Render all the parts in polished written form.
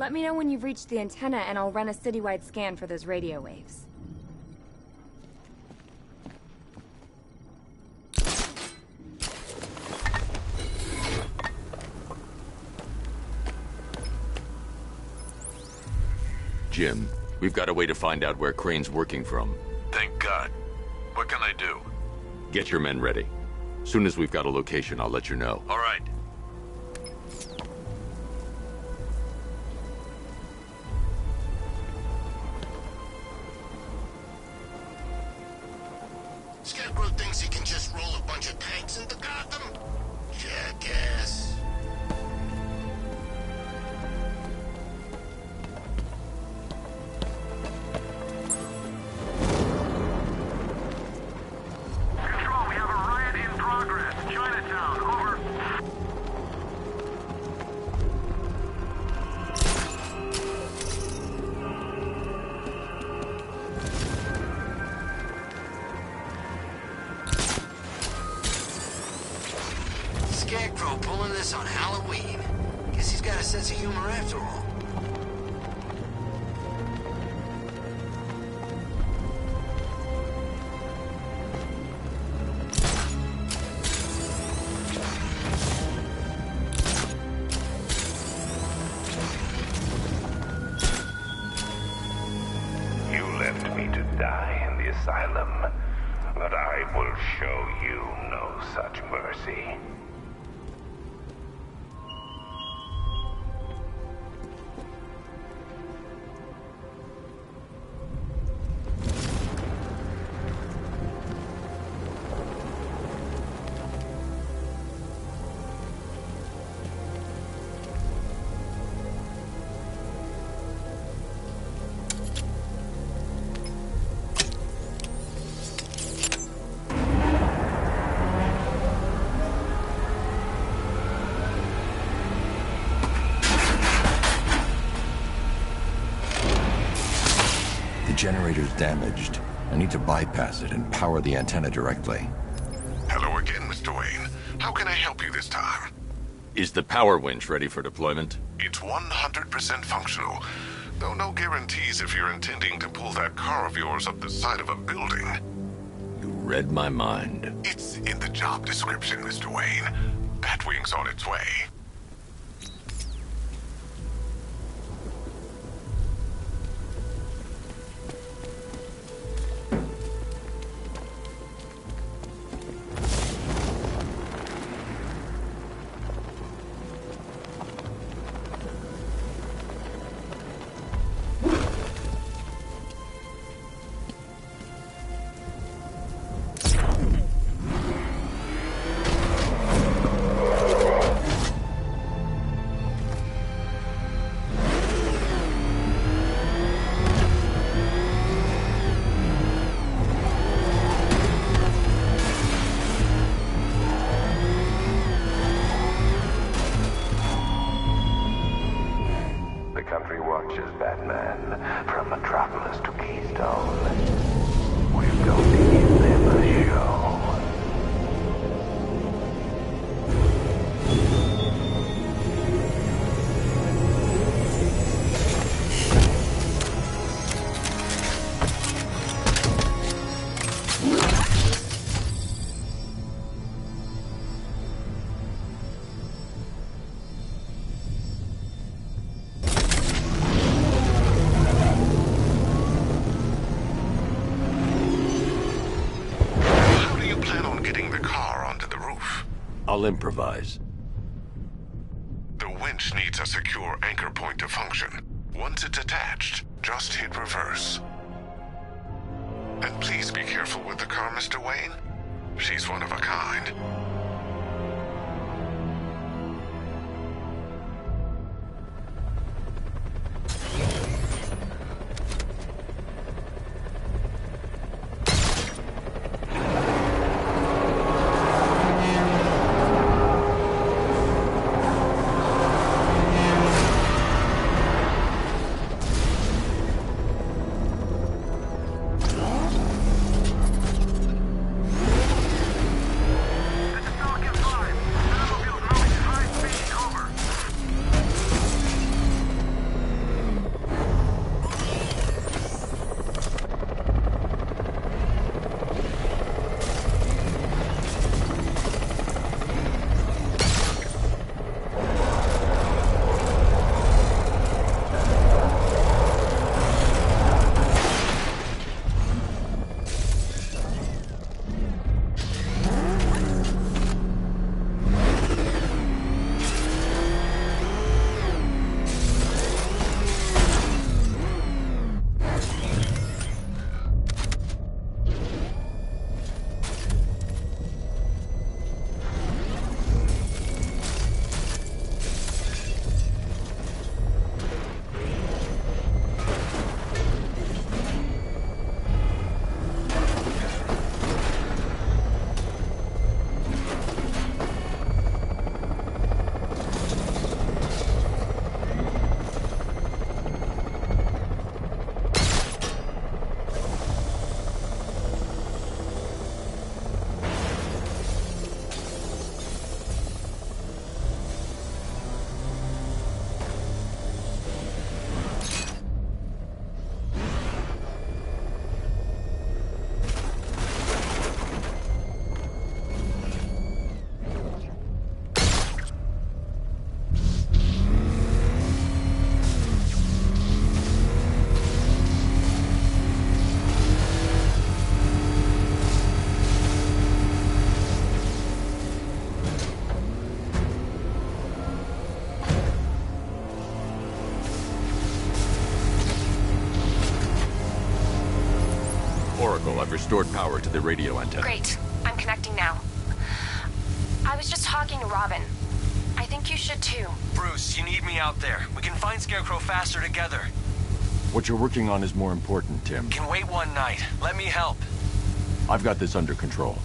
Let me know when you've reached the antenna and I'll run a citywide scan for those radio waves. Jim, we've got a way to find out where Crane's working from. Thank God. What can I do? Get your men ready. Soon as we've got a location, I'll let you know. All right. Scarecrow thinks he can just roll a bunch of tanks into Gotham? Jackass. Control, we have a riot in progress. Chinatown, over. Scarecrow pulling this on Halloween. Guess he's got a sense of humor after all. You left me to die in the asylum, but I will show you no such mercy. The generator's damaged. I need to bypass it and power the antenna directly. Hello again, Mr. Wayne. How can I help you this time? Is the power winch ready for deployment? It's 100% functional, though no guarantees if you're intending to pull that car of yours up the side of a building. You read my mind. It's in the job description, Mr. Wayne. Batwing's on its way. The country watches, Batman, from Metropolis to Keystone. We're going to give them a show. How do you plan on getting the car onto the roof? I'll improvise. The winch needs a secure anchor point to function. Once it's attached, just hit reverse. And please be careful with the car, Mr. Wayne. She's one of a kind. The restored power to the radio antenna. Great. I'm connecting now. I was just talking to Robin. I think you should too. Bruce, you need me out there. We can find Scarecrow faster together. What you're working on is more important, Tim. Can wait one night. Let me help. I've got this under control.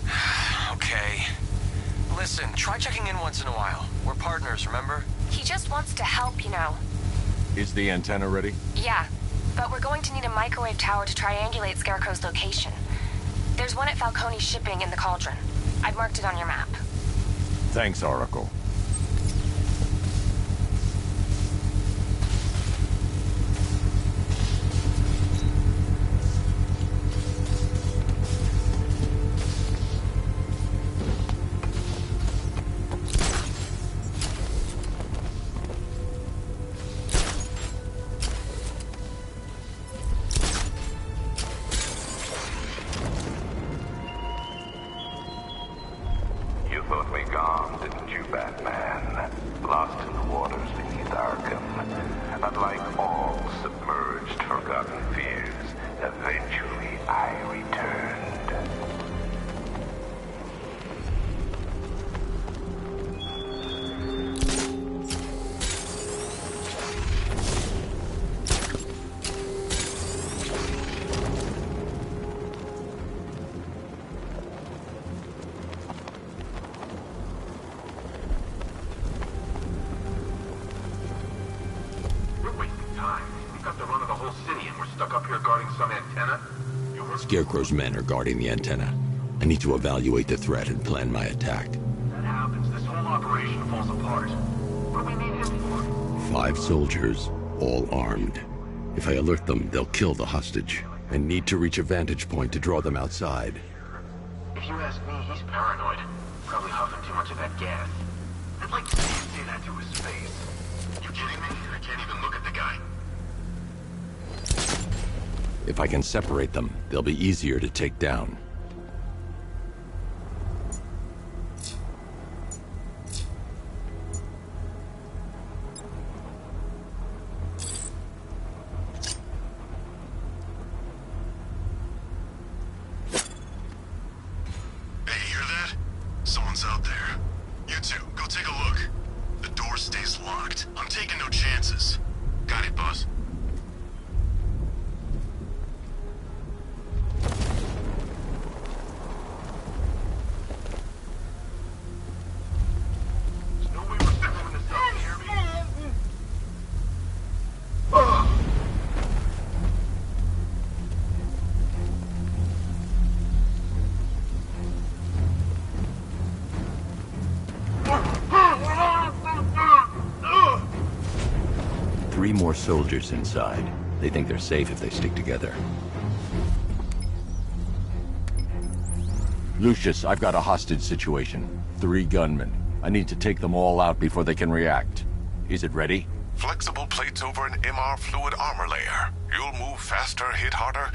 Okay. Listen, try checking in once in a while. We're partners, remember? He just wants to help, you know. Is the antenna ready? Yeah, but we're going to need a microwave tower to triangulate Scarecrow's location. There's one at Falcone Shipping in the Cauldron. I've marked it on your map. Thanks, Oracle. You thought me gone, didn't you, Batman? Lost in the waters beneath Arkham. Unlike all submerged, forgotten fears, eventually I returned. Scarecrow's men are guarding the antenna. I need to evaluate the threat and plan my attack. That happens, this whole operation falls apart. What do we need him for? 5 soldiers, all armed. If I alert them, they'll kill the hostage. I need to reach a vantage point to draw them outside. If you ask me, he's paranoid. Probably huffing too much of that gas. I'd like to see him say that to his face. You kidding me? I can't even look at the guy. If I can separate them, they'll be easier to take down. Hey, you hear that? Someone's out there. You two, go take a look. The door stays locked. I'm taking no chances. Got it, boss. There's no way we're settling this up, you hear me? Three more soldiers inside. They think they're safe if they stick together. Lucius, I've got a hostage situation. 3 gunmen. I need to take them all out before they can react. Is it ready? Flexible plates over an MR fluid armor layer. You'll move faster, hit harder,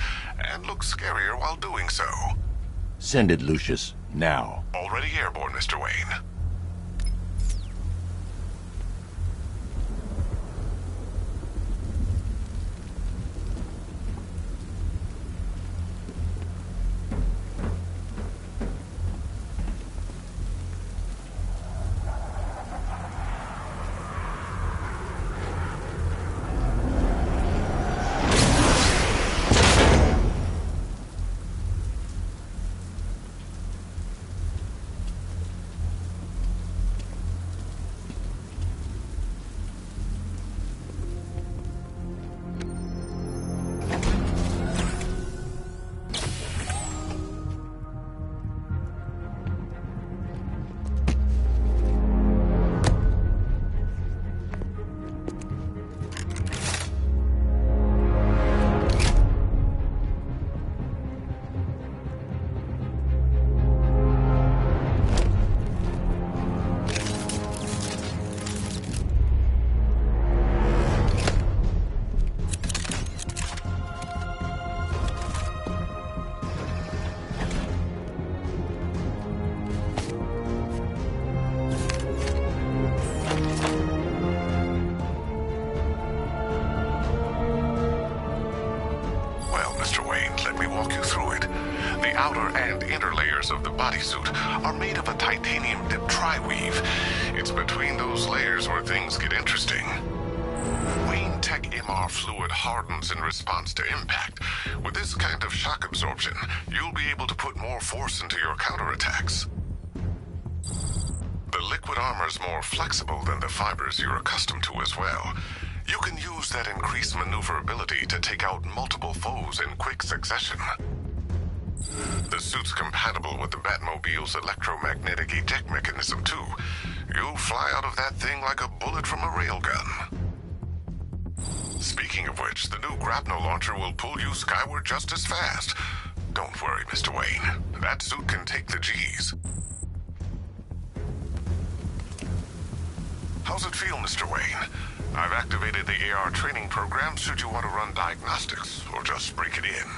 and look scarier while doing so. Send it, Lucius. Now. Already airborne, Mr. Wayne. outer and inner layers of the bodysuit are made of a titanium-dipped tri-weave. It's between those layers where things get interesting. Wayne Tech MR fluid hardens in response to impact. With this kind of shock absorption, you'll be able to put more force into your counterattacks. The liquid armor's more flexible than the fibers you're accustomed to as well. You can use that increased maneuverability to take out multiple foes in quick succession. The suit's compatible with the Batmobile's electromagnetic eject mechanism, too. You'll fly out of that thing like a bullet from a railgun. Speaking of which, the new grapnel launcher will pull you skyward just as fast. Don't worry, Mr. Wayne. That suit can take the G's. How's it feel, Mr. Wayne? I've activated the AR training program should you want to run diagnostics, or just break it in.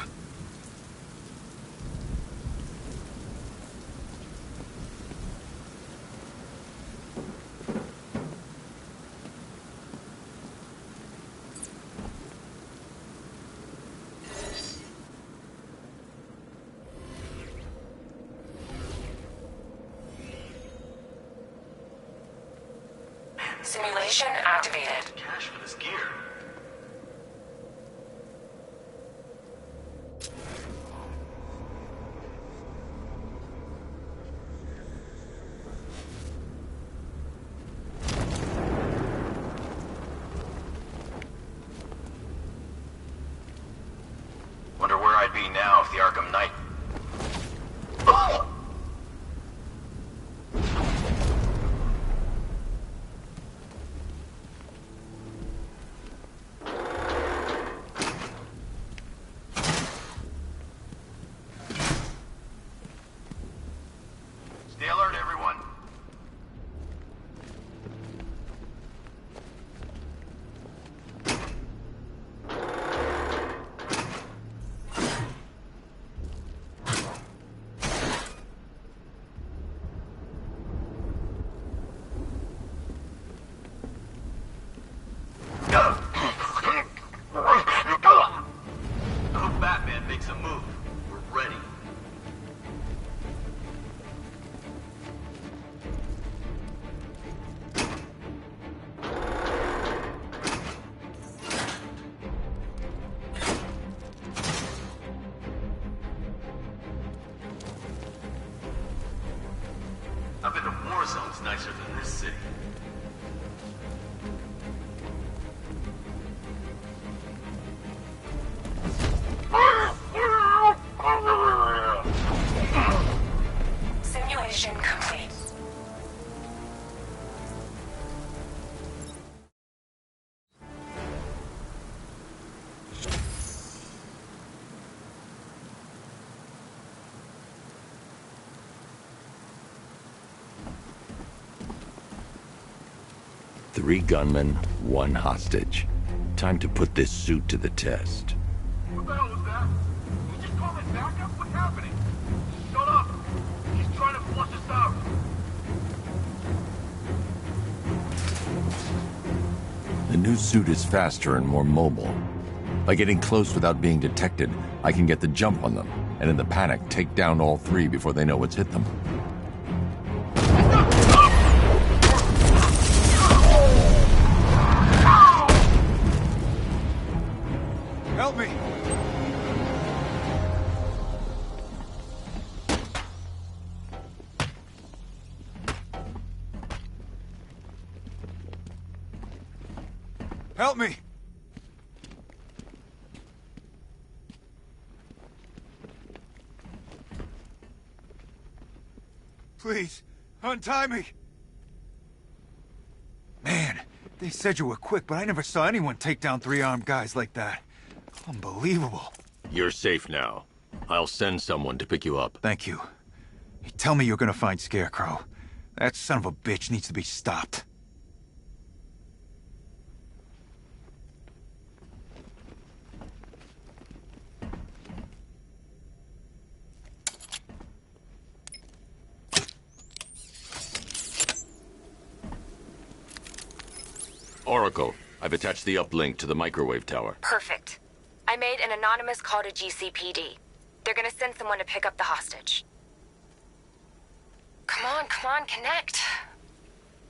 Simulation activated. Cash for this gear. Wonder where I'd be now if the Arkham Knight... Stay alert, everyone. I hope Batman makes a move. We're ready. I bet the war zone's nicer than this city. Simulation complete. Three gunmen, one hostage. Time to put this suit to the test. What the hell was that? You just called it backup? What's happening? Shut up! He's trying to flush us out. The new suit is faster and more mobile. By getting close without being detected, I can get the jump on them, and in the panic, take down all three before they know what's hit them. Help me! Help me! Please, untie me! Man, they said you were quick, but I never saw anyone take down three armed guys like that. Unbelievable. You're safe now. I'll send someone to pick you up. Thank you. Tell me you're gonna find Scarecrow. That son of a bitch needs to be stopped. Oracle, I've attached the uplink to the microwave tower. Perfect. I made an anonymous call to GCPD. They're gonna send someone to pick up the hostage. Come on, connect.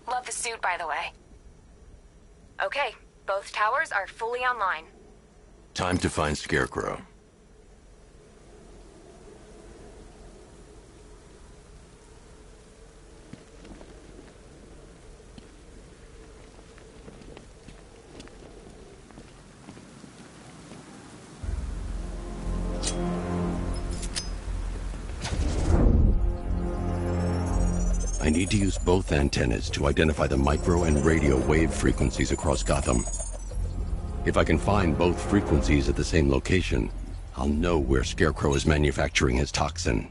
Love the suit, by the way. Okay, both towers are fully online. Time to find Scarecrow. I need to use both antennas to identify the micro and radio wave frequencies across Gotham. If I can find both frequencies at the same location, I'll know where Scarecrow is manufacturing his toxin.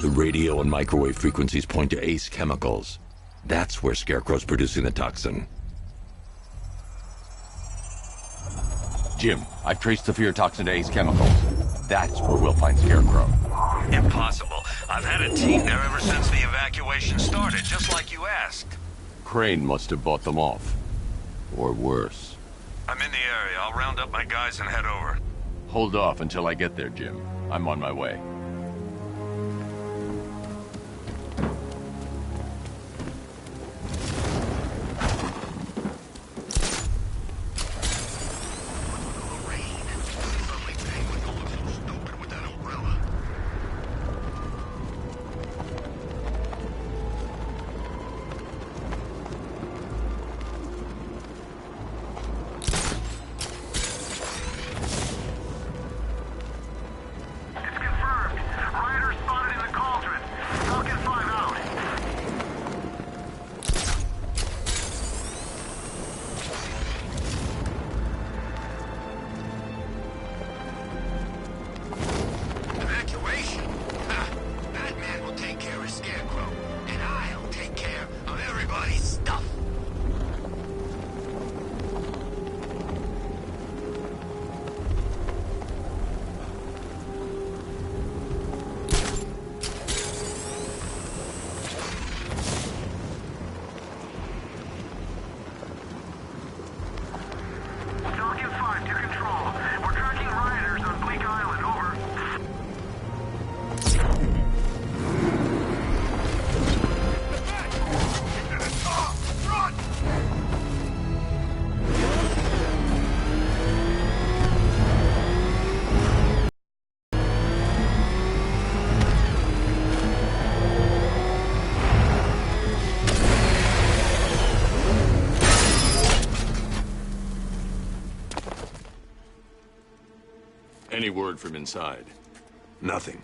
The radio and microwave frequencies point to Ace Chemicals. That's where Scarecrow's producing the toxin. Jim, I've traced the fear toxin to Ace Chemicals. That's where we'll find Scarecrow. Impossible. I've had a team there ever since the evacuation started, just like you asked. Crane must have bought them off. Or worse. I'm in the area. I'll round up my guys and head over. Hold off until I get there, Jim. I'm on my way. Any word from inside? Nothing.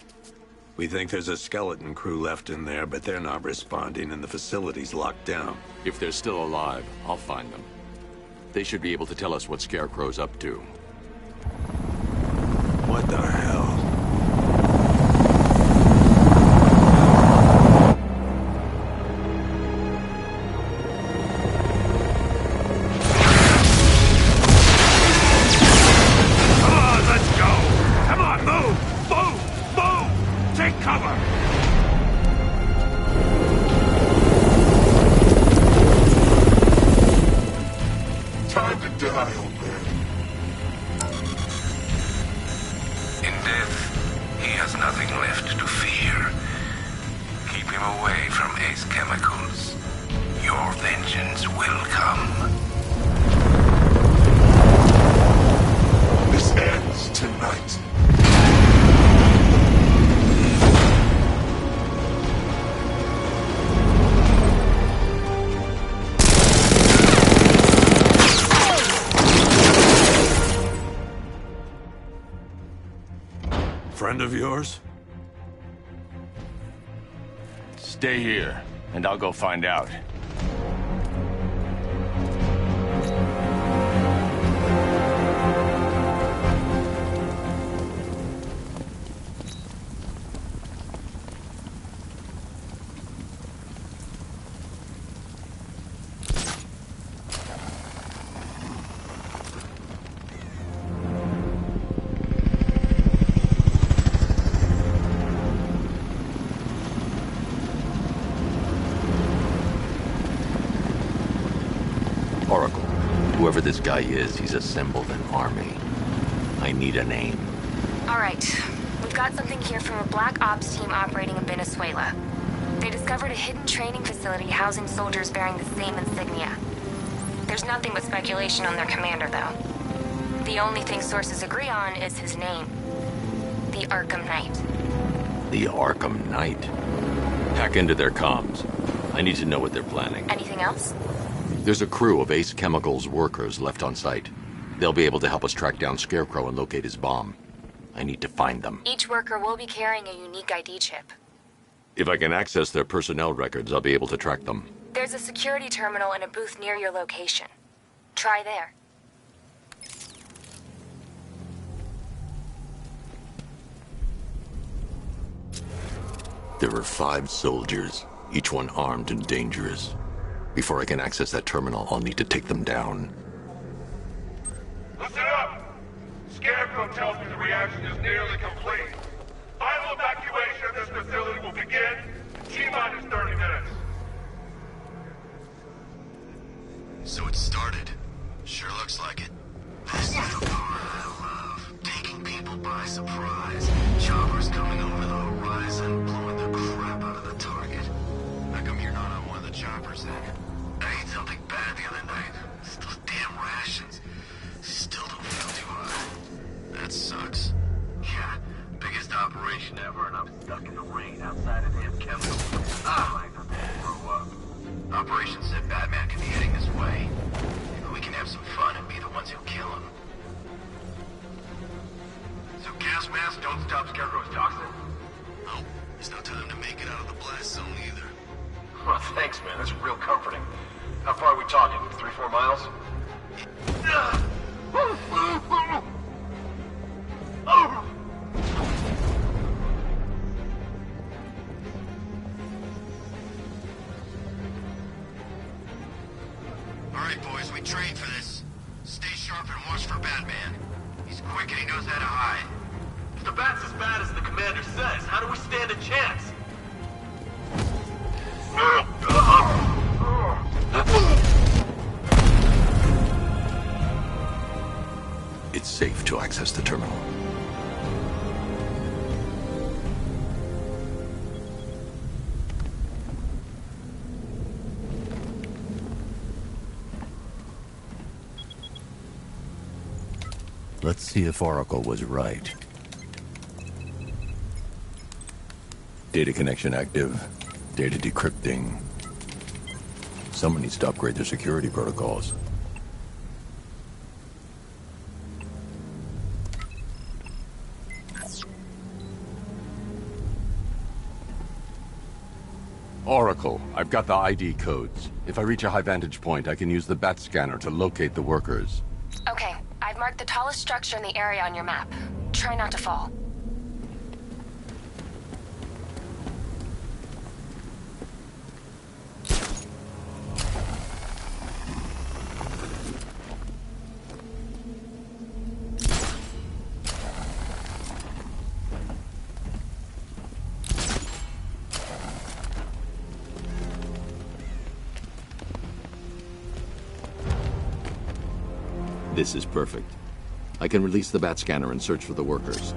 We think there's a skeleton crew left in there, but they're not responding and the facility's locked down. If they're still alive, I'll find them. They should be able to tell us what Scarecrow's up to. What the hell? Friend of yours? Stay here, and I'll go find out. Oracle, whoever this guy is, he's assembled an army. I need a name. All right. We've got something here from a Black Ops team operating in Venezuela. They discovered a hidden training facility housing soldiers bearing the same insignia. There's nothing but speculation on their commander, though. The only thing sources agree on is his name. The Arkham Knight. The Arkham Knight? Hack into their comms. I need to know what they're planning. Anything else? There's a crew of Ace Chemicals workers left on site. They'll be able to help us track down Scarecrow and locate his bomb. I need to find them. Each worker will be carrying a unique ID chip. If I can access their personnel records, I'll be able to track them. There's a security terminal in a booth near your location. Try there. There are 5 soldiers, each one armed and dangerous. Before I can access that terminal, I'll need to take them down. Listen up! Scarecrow tells me the reaction is nearly complete. Final evacuation of this facility will begin in T-minus 30 minutes. So it started. Sure looks like it. This is the part I love. Taking people by surprise. Choppers coming over the horizon, blowing the crap out of the target. How come you're not on one of the choppers then? I ate something bad the other night. It's those damn rations. Still don't feel too hot. That sucks. Yeah, biggest operation ever, and I'm stuck in the rain outside of damn chemicals. I throw up. Operation said Batman could be heading this way. Maybe we can have some fun and be the ones who kill him. So gas masks don't stop Scarecrow's toxin? Nope. There's no time to make it out of the blast zone either. Well, thanks, man. That's real comforting. How far are we talking? 3-4 miles? Alright, boys, we trained for this. Stay sharp and watch for Batman. He's quick and he knows how to hide. If the bat's as bad as the commander says, how do we stand a chance? It's safe to access the terminal. Let's see if Oracle was right. Data connection active. Data decrypting. Someone needs to upgrade their security protocols. Oracle, I've got the ID codes. If I reach a high vantage point, I can use the bat scanner to locate the workers. Okay, I've marked the tallest structure in the area on your map. Try not to fall. This is perfect. I can release the bat scanner and search for the workers.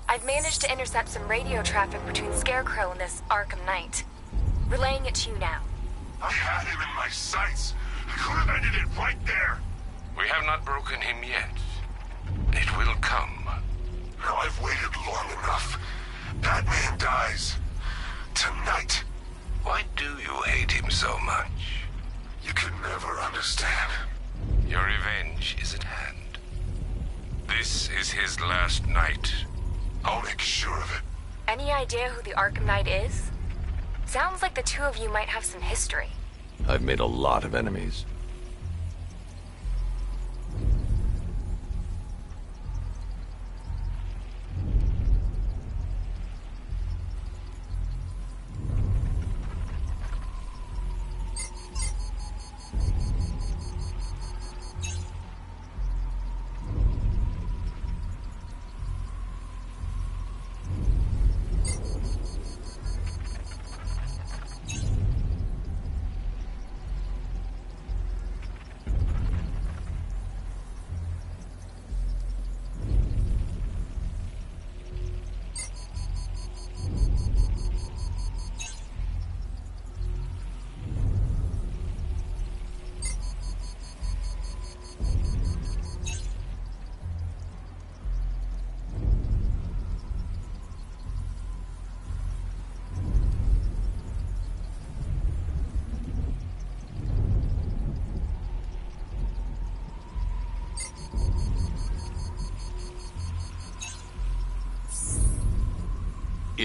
I've managed to intercept some radio traffic between Scarecrow and this Arkham Knight. Relaying it to you now. I had him in my sights. I could have ended it right there. We have not broken him yet. It will come. Now I've waited long enough. Batman dies. Tonight. Why do you hate him so much? You can never understand. Your revenge is at hand. This is his last night. I'll make sure of it. Any idea who the Arkham Knight is? Sounds like the two of you might have some history. I've made a lot of enemies.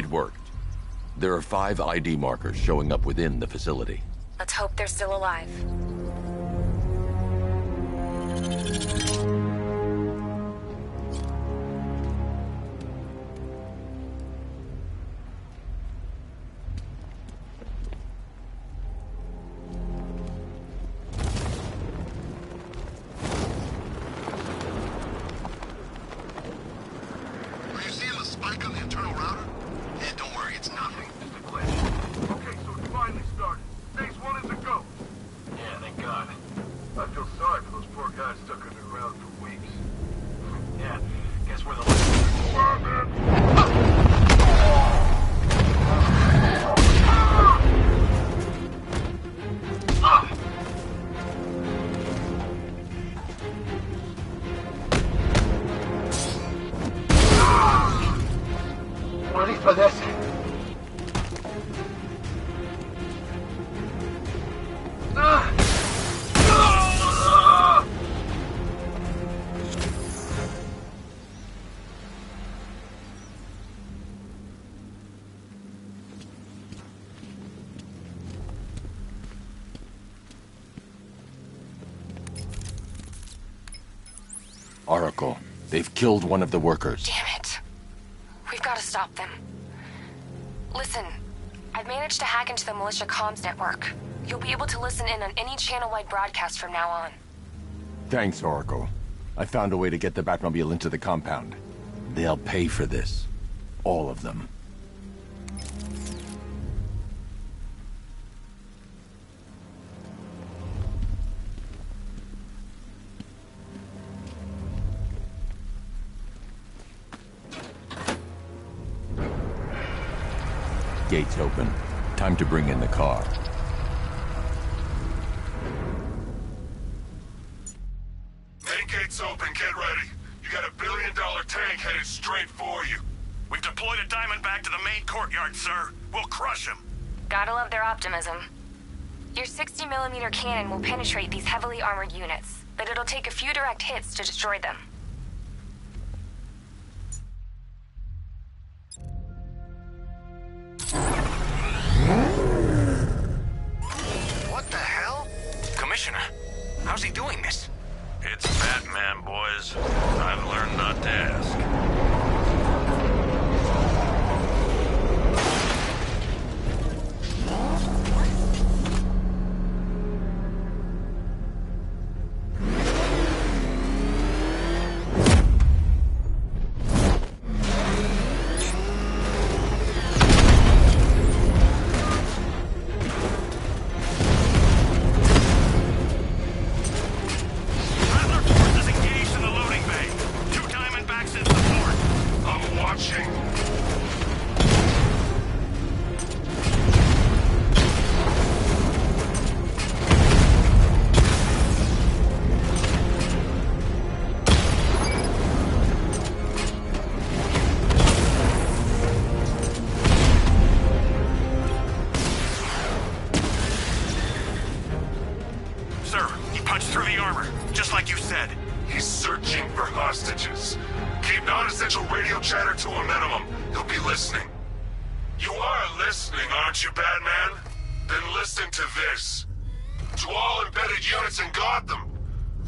It worked. There are 5 ID markers showing up within the facility. Let's hope they're still alive. Ready for this? Oracle, they've killed one of the workers. Damn it. We've got to stop them. Listen, I've managed to hack into the militia comms network. You'll be able to listen in on any channel-wide broadcast from now on. Thanks, Oracle. I found a way to get the Batmobile into the compound. They'll pay for this. All of them. Gates open. Time to bring in the car. Main gate's open, get ready. You got a $1 billion tank headed straight for you. We've deployed a Diamondback to the main courtyard, sir. We'll crush him. Gotta love their optimism. Your 60mm cannon will penetrate these heavily armored units, but it'll take a few direct hits to destroy them. What the hell? Commissioner, how's he doing this? It's Batman, boys. I've learned not to ask.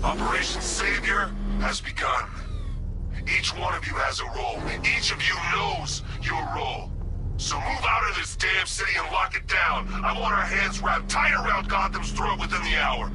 Operation Savior has begun. Each one of you has a role. Each of you knows your role. So move out of this damn city and lock it down. I want our hands wrapped tight around Gotham's throat within the hour.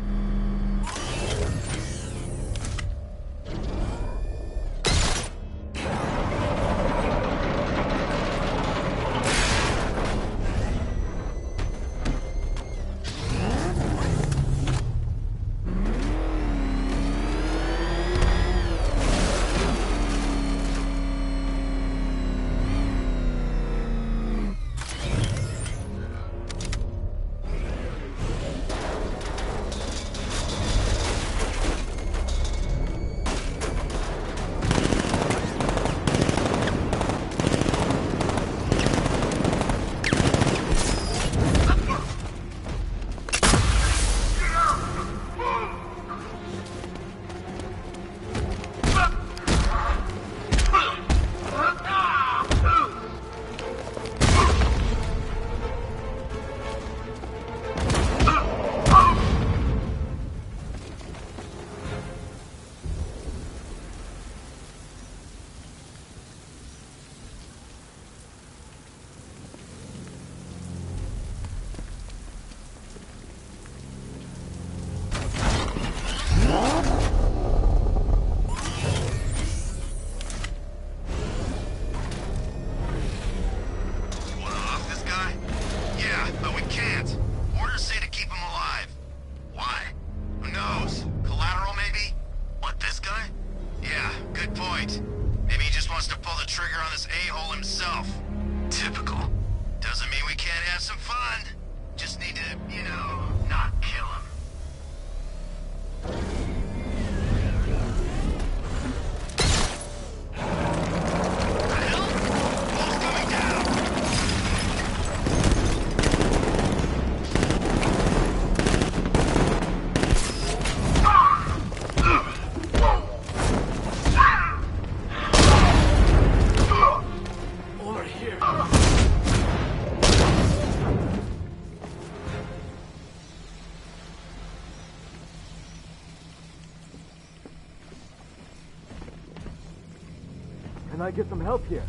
I get some help here?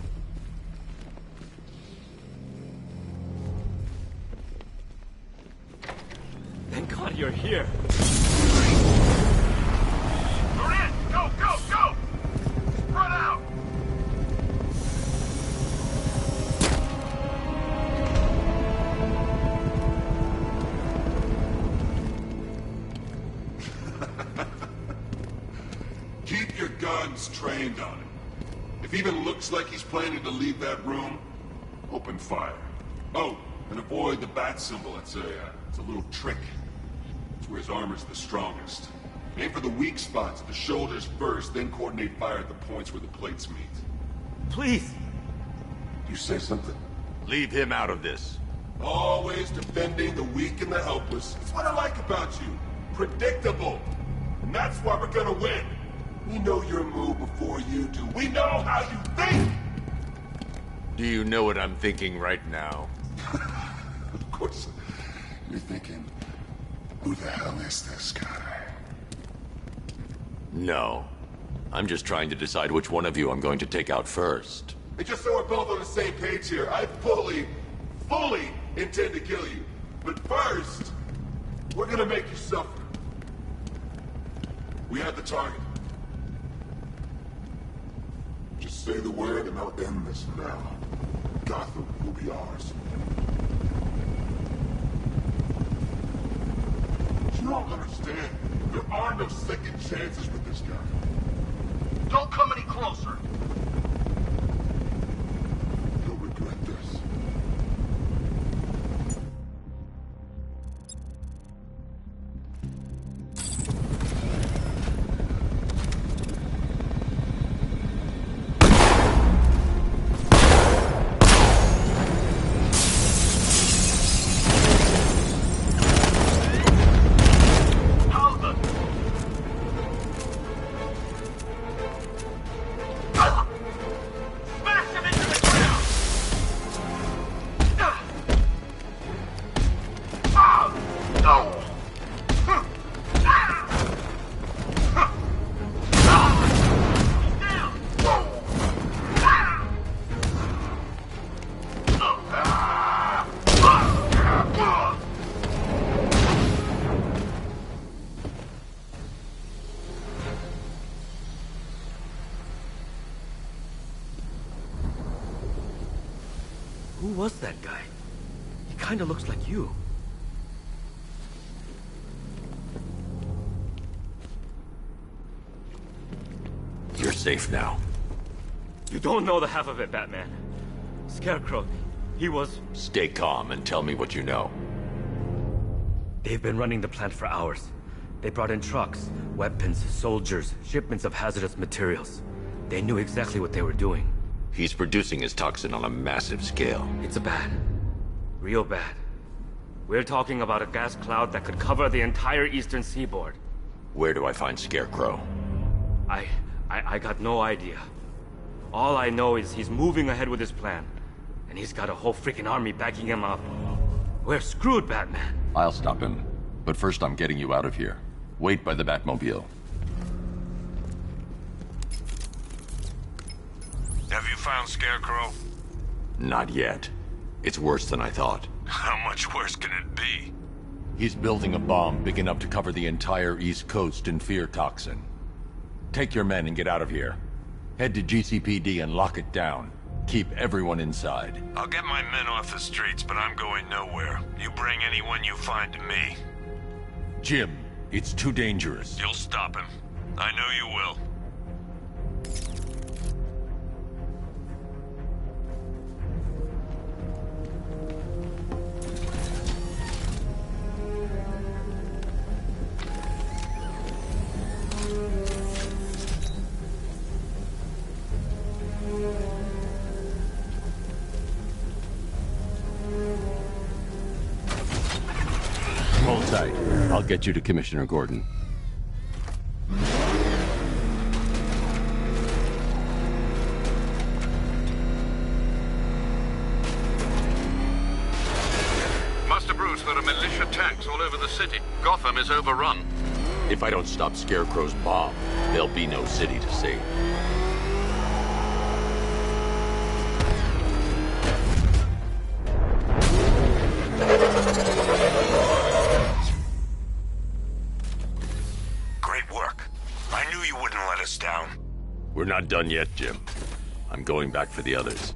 Thank God you're here. You're in! Go, go, go! Run out! Keep your guns trained on him. If he even looks like he's planning to leave that room, open fire. Oh, and avoid the bat symbol. It's a little trick. It's where his armor's the strongest. Aim for the weak spots, the shoulders first, then coordinate fire at the points where the plates meet. Please! You say something? Leave him out of this. Always defending the weak and the helpless. That's what I like about you. Predictable. And that's why we're gonna win. We know your move before you do. We know how you think! Do you know what I'm thinking right now? Of course. You're thinking, who the hell is this guy? No. I'm just trying to decide which one of you I'm going to take out first. And just so we're both on the same page here, I fully intend to kill you. But first, we're gonna make you suffer. We have the target. Just say the word and I'll end this now. Gotham will be ours. You don't understand. There are no second chances with this guy. Don't come any closer. You'll regret this. Who was that guy? He kinda looks like you. You're safe now. You don't know the half of it, Batman. Scarecrow, he was... Stay calm and tell me what you know. They've been running the plant for hours. They brought in trucks, weapons, soldiers, shipments of hazardous materials. They knew exactly what they were doing. He's producing his toxin on a massive scale. It's bad. Real bad. We're talking about a gas cloud that could cover the entire eastern seaboard. Where do I find Scarecrow? I got no idea. All I know is he's moving ahead with his plan. And he's got a whole freaking army backing him up. We're screwed, Batman. I'll stop him. But first I'm getting you out of here. Wait by the Batmobile. Have you found Scarecrow? Not yet. It's worse than I thought. How much worse can it be? He's building a bomb big enough to cover the entire East Coast in fear toxin. Take your men and get out of here. Head to GCPD and lock it down. Keep everyone inside. I'll get my men off the streets, but I'm going nowhere. You bring anyone you find to me. Jim, it's too dangerous. You'll stop him. I know you will. Hold tight. I'll get you to Commissioner Gordon. Master Bruce, there are militia tanks all over the city. Gotham is overrun. If I don't stop Scarecrow's bomb, there'll be no city to save. not done yet, Jim. I'm going back for the others.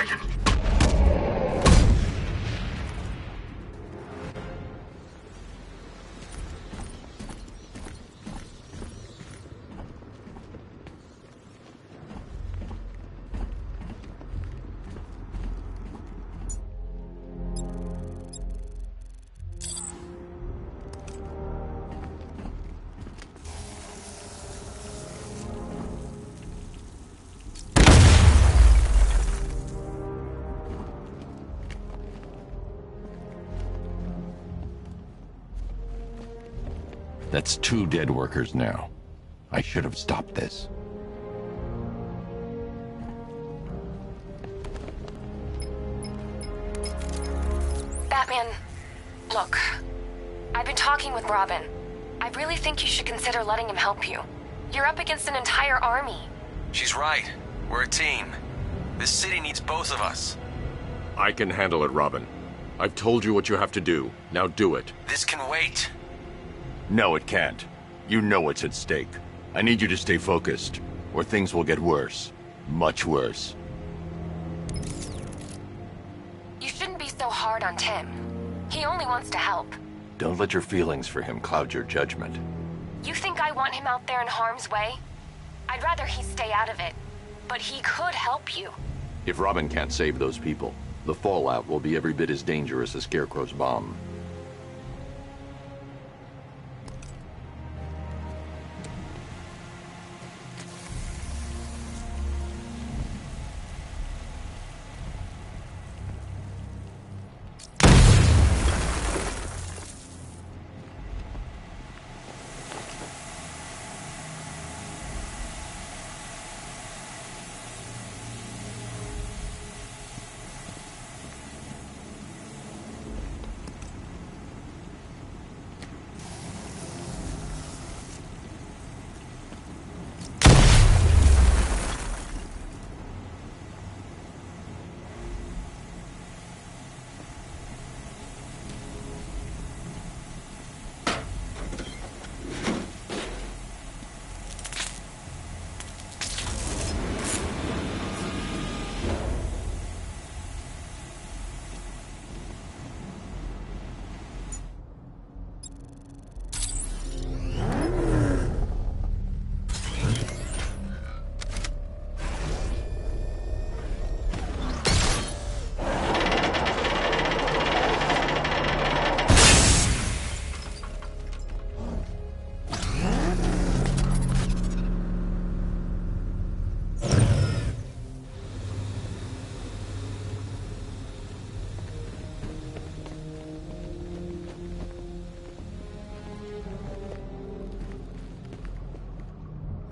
taken. That's 2 dead workers now. I should have stopped this. Batman, look. I've been talking with Robin. I really think you should consider letting him help you. You're up against an entire army. She's right. We're a team. This city needs both of us. I can handle it, Robin. I've told you what you have to do. Now do it. This can wait. No, it can't. You know what's at stake. I need you to stay focused, or things will get worse. Much worse. You shouldn't be so hard on Tim. He only wants to help. Don't let your feelings for him cloud your judgment. You think I want him out there in harm's way? I'd rather he stay out of it. But he could help you. If Robin can't save those people, the fallout will be every bit as dangerous as Scarecrow's bomb.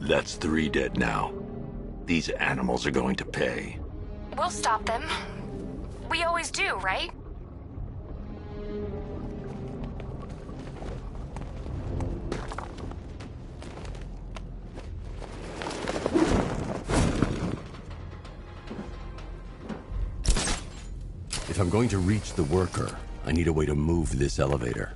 That's 3 dead now. These animals are going to pay. We'll stop them. We always do, right? If I'm going to reach the worker, I need a way to move this elevator.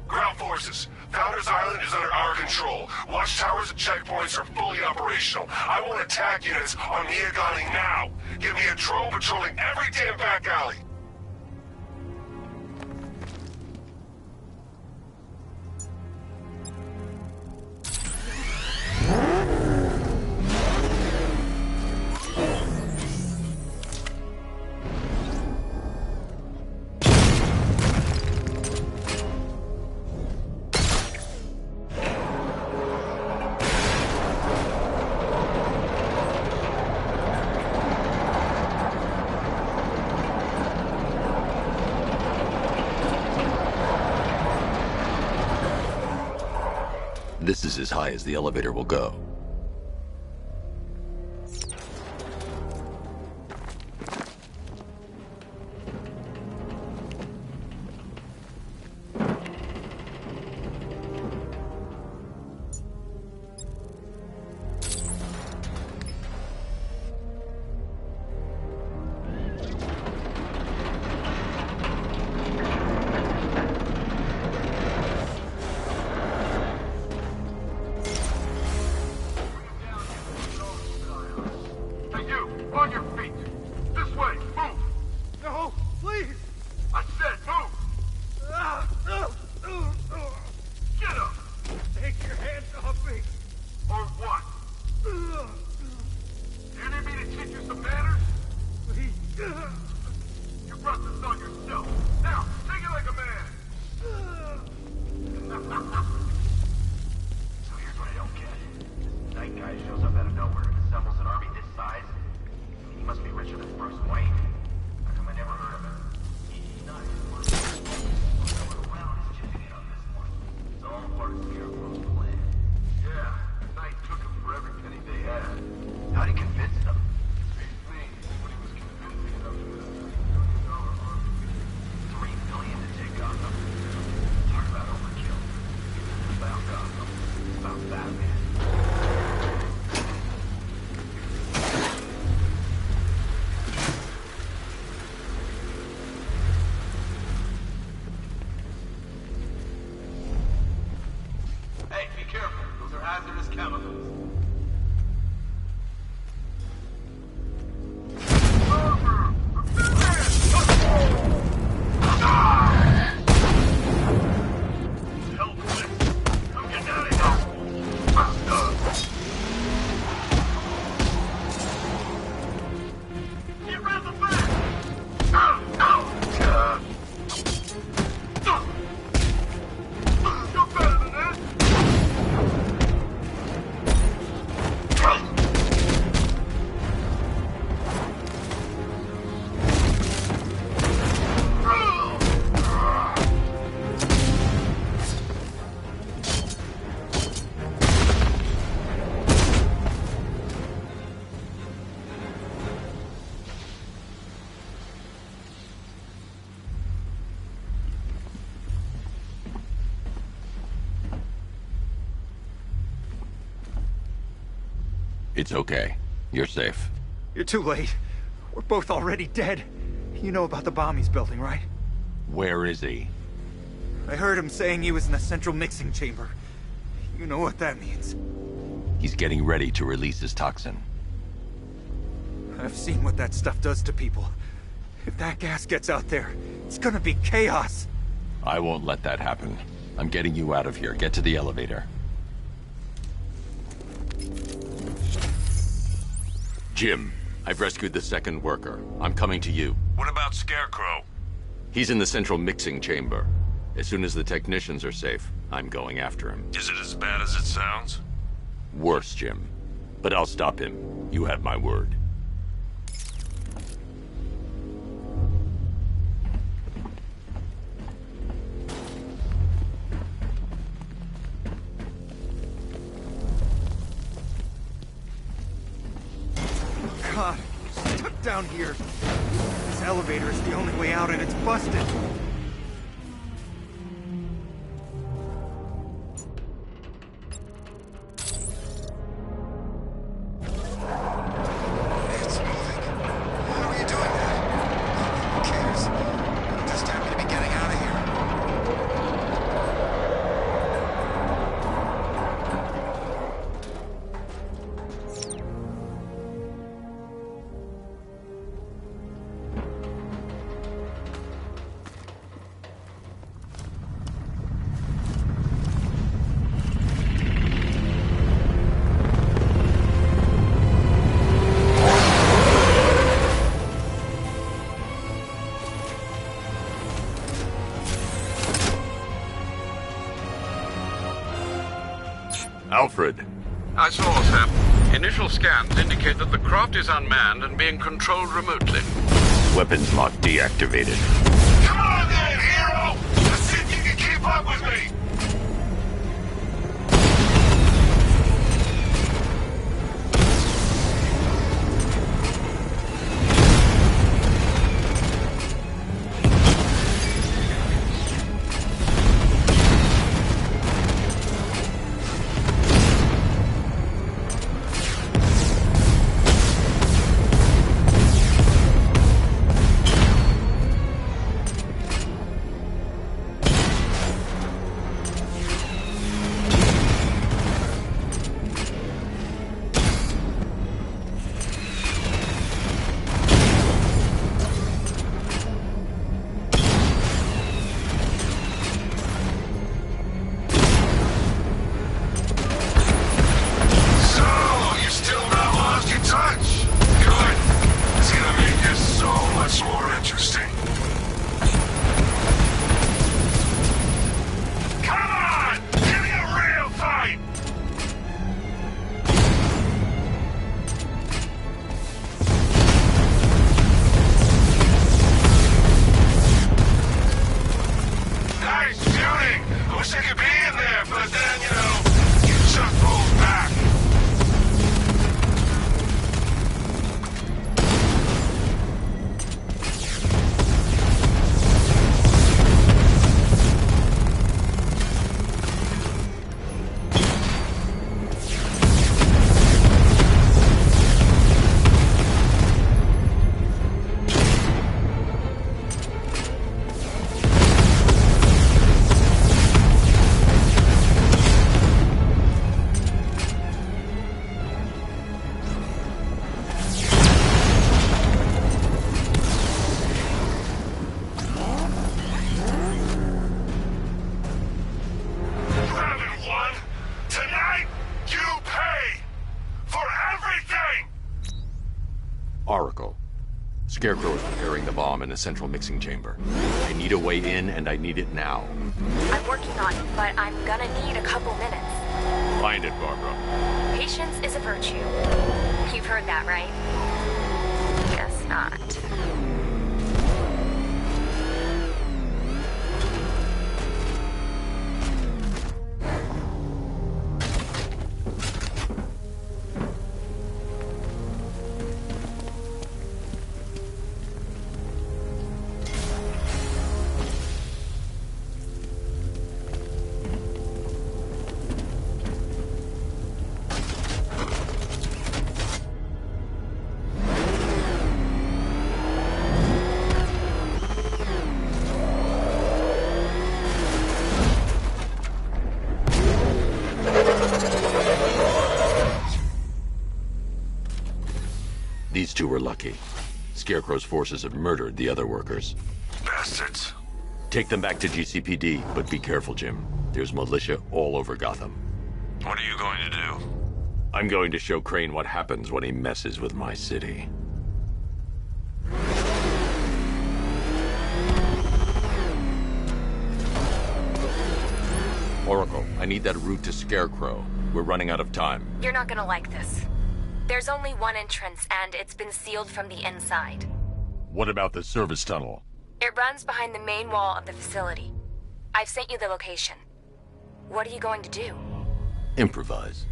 Ground forces, Founders Island is under our control. Watchtowers and checkpoints are fully operational. I want attack units on Miagani now. Give me a drone patrolling every damn back alley. This is as high as the elevator will go. guy shows up out of nowhere and assembles an army this size? He must be richer than Bruce Wayne. How come I never heard of him? He's not around his chicken on this one. It's all part of Scarecrow's plan. Yeah, the Knight took him for every penny they had. How'd he convince them? Big things, but he was convincing them to $1 million army. $3 million to take Gotham. Talk about overkill. It's about Gotham. It's about Batman. Hey, be careful. Those are hazardous chemicals. It's okay. You're safe. You're too late. We're both already dead. You know about the bomb he's building, right? Where is he? I heard him saying he was in the central mixing chamber. You know what that means. He's getting ready to release his toxin. I've seen what that stuff does to people. If that gas gets out there, it's gonna be chaos. I won't let that happen. I'm getting you out of here. Get to the elevator. Jim, I've rescued the second worker. I'm coming to you. What about Scarecrow? He's in the central mixing chamber. As soon as the technicians are safe, I'm going after him. Is it as bad as it sounds? Worse, Jim. But I'll stop him. You have my word. God, I'm stuck down here. This elevator is the only way out and it's busted. It's moving. How are you doing that? Who cares? Just time to be getting out of here. Alfred. I saw, sir. Initial scans indicate that the craft is unmanned and being controlled remotely. Weapons lock deactivated. Come on then, hero! Let's see if you can keep up with me! Oracle. Scarecrow is preparing the bomb in a central mixing chamber. I need a way in, and I need it now. I'm working on it, but I'm gonna need a couple minutes. Find it, Barbara. Patience is a virtue. You've heard that, right? Guess not. These two were lucky. Scarecrow's forces have murdered the other workers. Bastards. Take them back to GCPD, but be careful, Jim. There's militia all over Gotham. What are you going to do? I'm going to show Crane what happens when he messes with my city. Oracle, I need that route to Scarecrow. We're running out of time. You're not gonna like this. There's only one entrance, and it's been sealed from the inside. What about the service tunnel? It runs behind the main wall of the facility. I've sent you the location. What are you going to do? Improvise.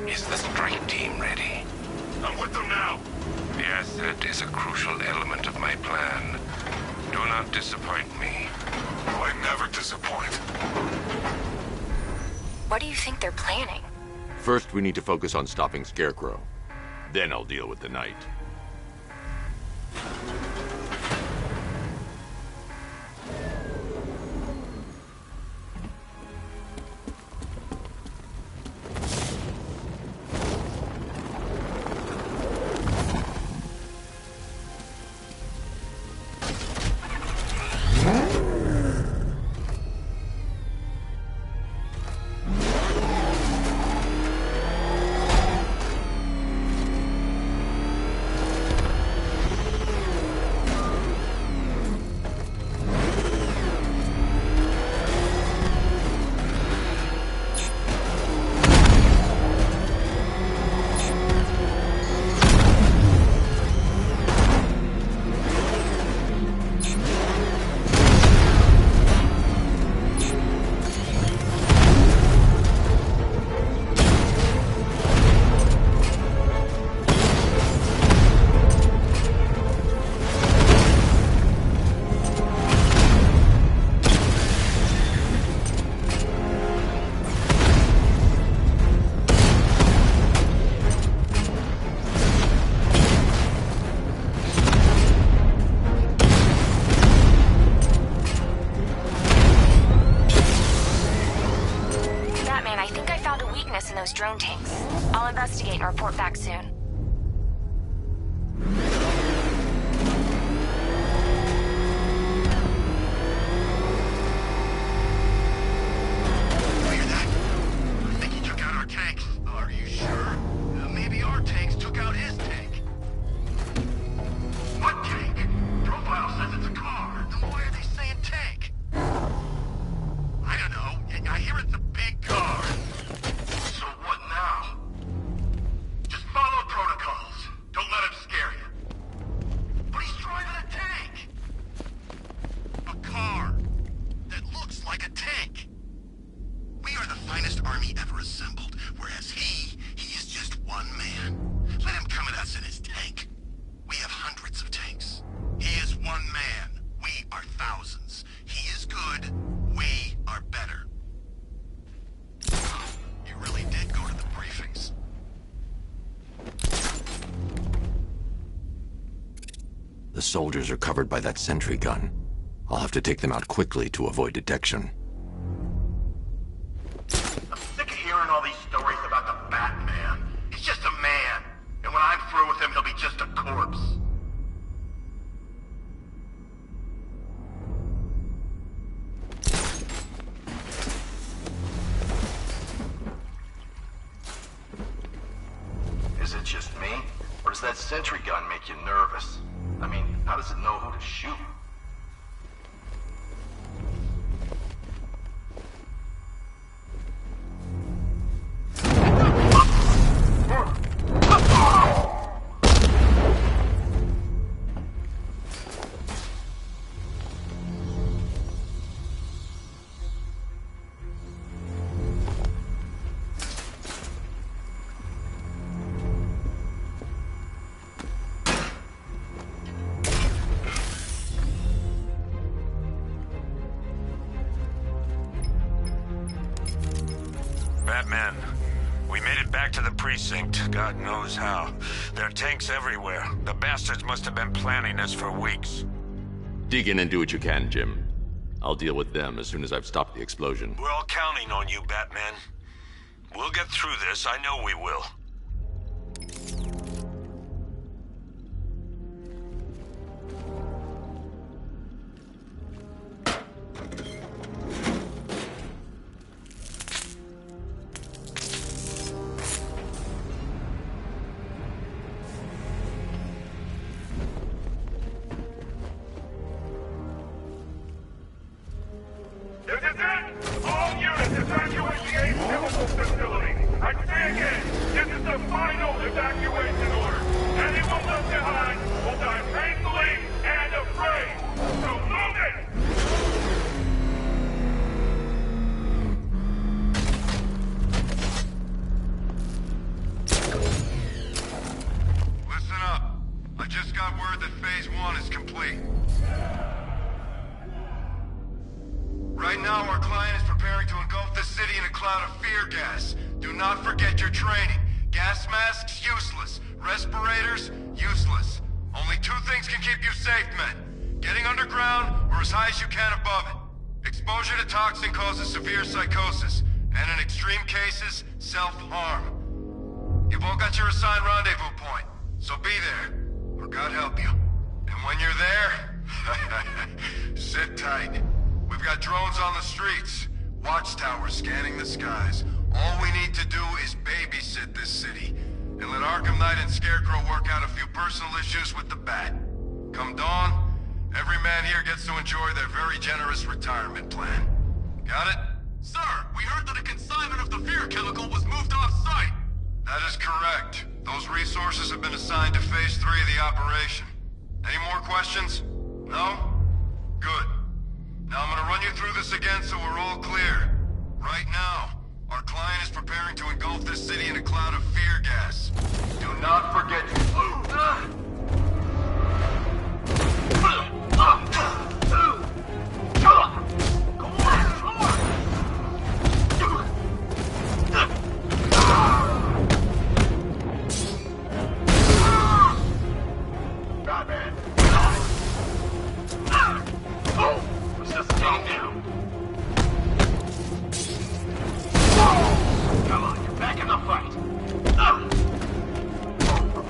Is the strike team ready? I'm with them now. The asset is a crucial element of my plan. Do not disappoint me. I never disappoint. What do you think they're planning? First, we need to focus on stopping Scarecrow. Then I'll deal with the Knight. In those drone tanks. I'll investigate and report back soon. Hear that? I think he took out our tanks. Are you sure? Maybe our tanks took out his tank. What tank? Profile says it's a car. Then why are they saying tank? I don't know. I hear it's a big car. So what now? Just follow protocols. Don't let him scare you. But he's driving a tank. A car that looks like a tank. We are the finest army ever assembled, whereas he is just one The soldiers are covered by that sentry gun. I'll have to take them out quickly to avoid detection. I'm sick of hearing all these stories about the Batman. He's just a man. And when I'm through with him, he'll be just a corpse. Is it just me? Or does that sentry gun make you nervous? I mean, how does it know who to shoot? Batman, we made it back to the precinct, God knows how. There are tanks everywhere. The bastards must have been planning this for weeks. Dig in and do what you can, Jim. I'll deal with them as soon as I've stopped the explosion. We're all counting on you, Batman. We'll get through this, I know we will.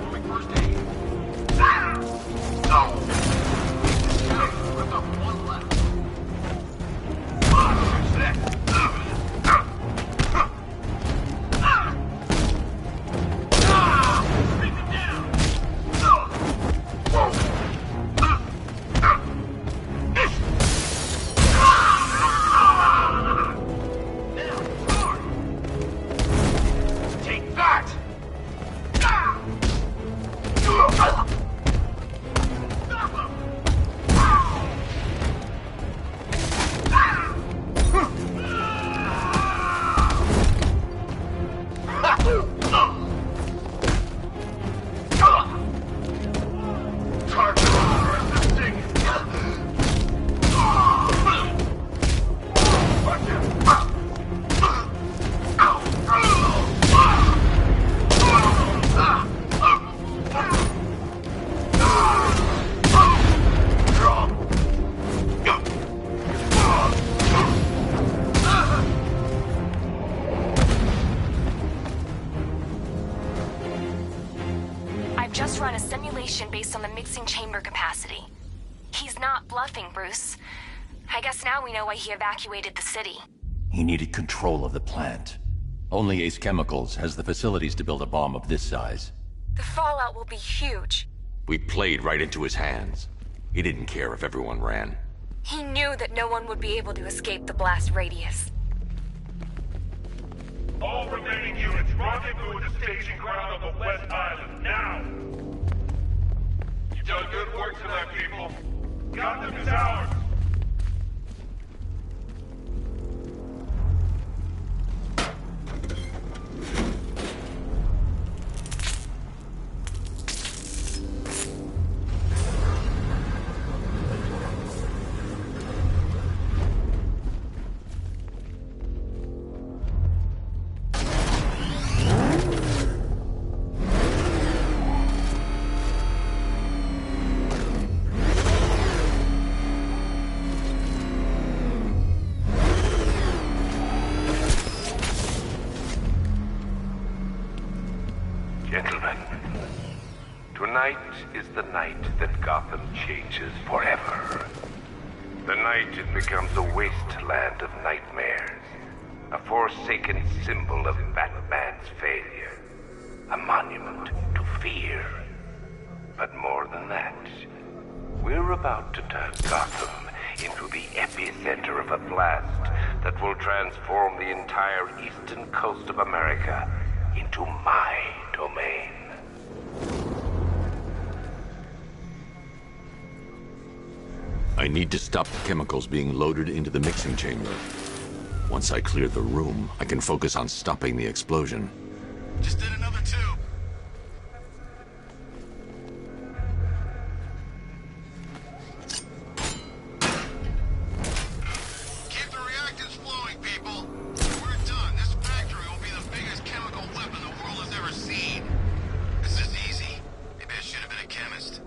Moving through had just run a simulation based on the mixing chamber capacity. He's not bluffing, Bruce. I guess now we know why he evacuated the city. He needed control of the plant. Only Ace Chemicals has the facilities to build a bomb of this size. The fallout will be huge. We played right into his hands. He didn't care if everyone ran. He knew that no one would be able to escape the blast radius. All remaining units, rendezvous at the staging ground on the West Island, now! You've done good work tonight, people. Gotham is ours! Gentlemen, tonight is the night that Gotham changes forever. The night it becomes a wasteland of nightmares, a forsaken symbol of Batman's failure, a monument to fear. But more than that, we're about to turn Gotham into the epicenter of a blast that will transform the entire eastern coast of America into my domain. I need to stop the chemicals being loaded into the mixing chamber. Once I clear the room, I can focus on stopping the explosion. Just did another tube. Keep the reactants flowing, people. We're done. This factory will be the biggest chemical weapon the world has ever seen. This is easy. Maybe I should have been a chemist.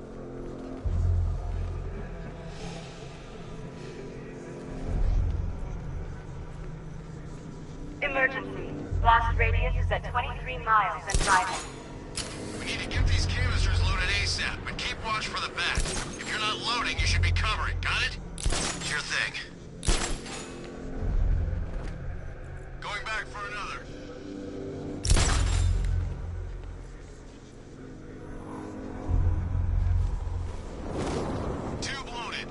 Emergency. Blast radius is at 23 miles and driving. We need to get these canisters loaded ASAP, but keep watch for the bat. If you're not loading, you should be covering. Got it? Sure thing. Going back for another. Tube loaded.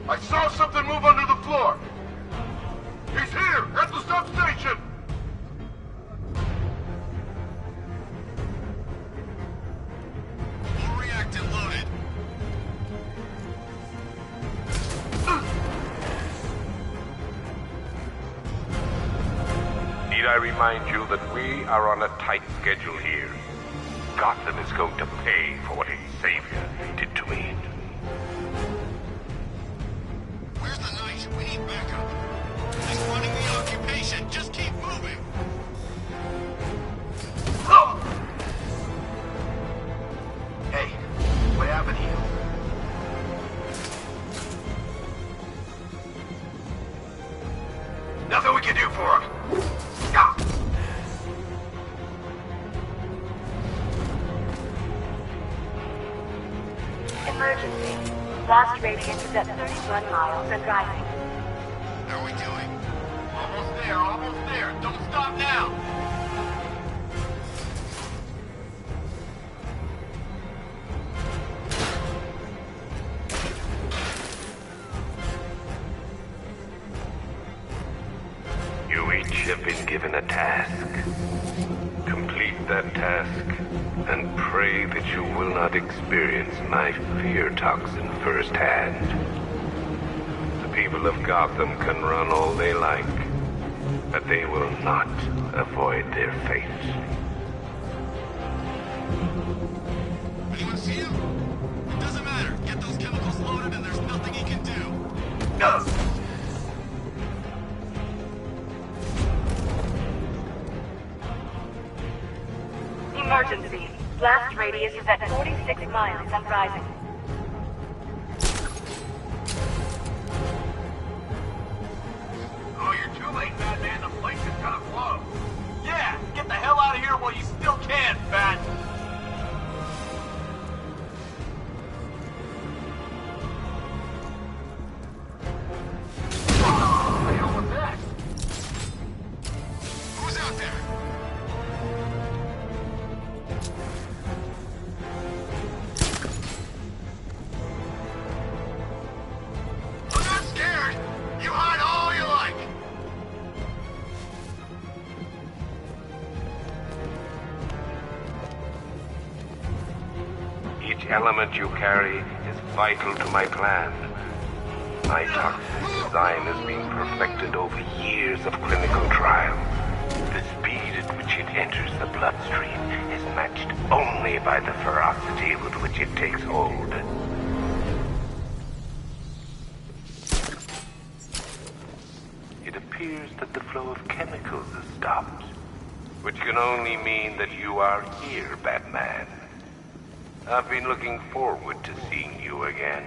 I saw something move under the floor! He's here, at the substation! Full reactant loaded. Need I remind you that we are on a tight schedule here? Gotham is going to pay for what its savior did to me. Where's the knight? We need backup. He's running the occupation. Just keep moving. Hey, what happened here? Nothing we can do for him. Ah! Emergency. Blast radius is at 31 miles and driving. How are we doing? Almost there, almost there. Don't stop now! You each have been given a task. Complete Complete that task, and pray that you will not experience my fear toxin firsthand. The people of Gotham can run all they like, but they will not avoid their fate. Anyone see him? It doesn't matter. Get those chemicals loaded and there's nothing he can do. No! Emergency. Blast radius is at 46 miles and rising. Oh, you're too late, Batman. The place is gonna blow. Yeah, get the hell out of here while you still can, Bat. What the hell was that? Who's out there? I'm not scared. You hide all you like. Each element you carry is vital to my plan. My toxin design has been perfected over years of clinical trial. The speed at which it enters the bloodstream is matched only by the ferocity with which it takes hold. It appears that the flow of chemicals has stopped, which can only mean that you are here, Batman. I've been looking forward to seeing you again.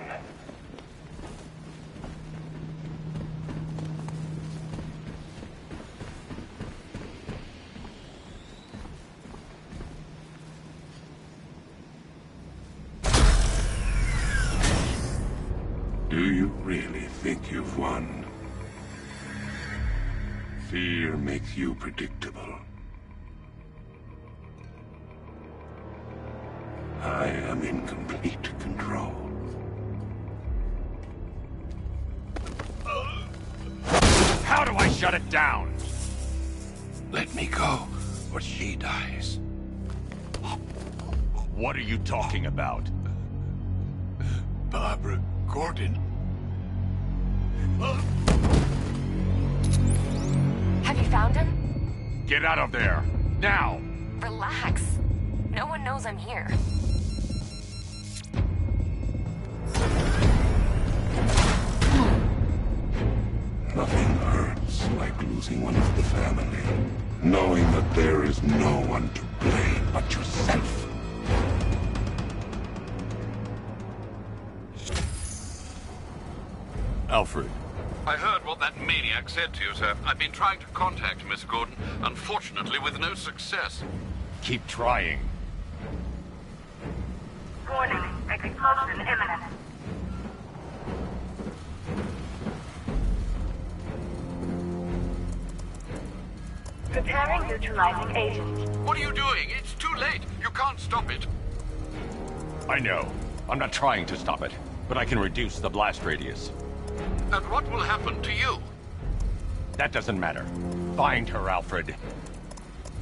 Do you really think you've won? Fear makes you predictable. I am in complete control. How do I shut it down? Let me go, or she dies. What are you talking about? Barbara Gordon. Have you found him? Get out of there! Now! Relax. No one knows I'm here. Nothing hurts like losing one of the family. Knowing that there is no one to blame but yourself. Alfred. I heard what that maniac said to you, sir. I've been trying to contact Miss Gordon, unfortunately with no success. Keep trying. Warning. Explosion imminent. Preparing neutralizing agent. What are you doing? It's too late. You can't stop it. I know. I'm not trying to stop it, but I can reduce the blast radius. And what will happen to you? That doesn't matter. Find her, Alfred.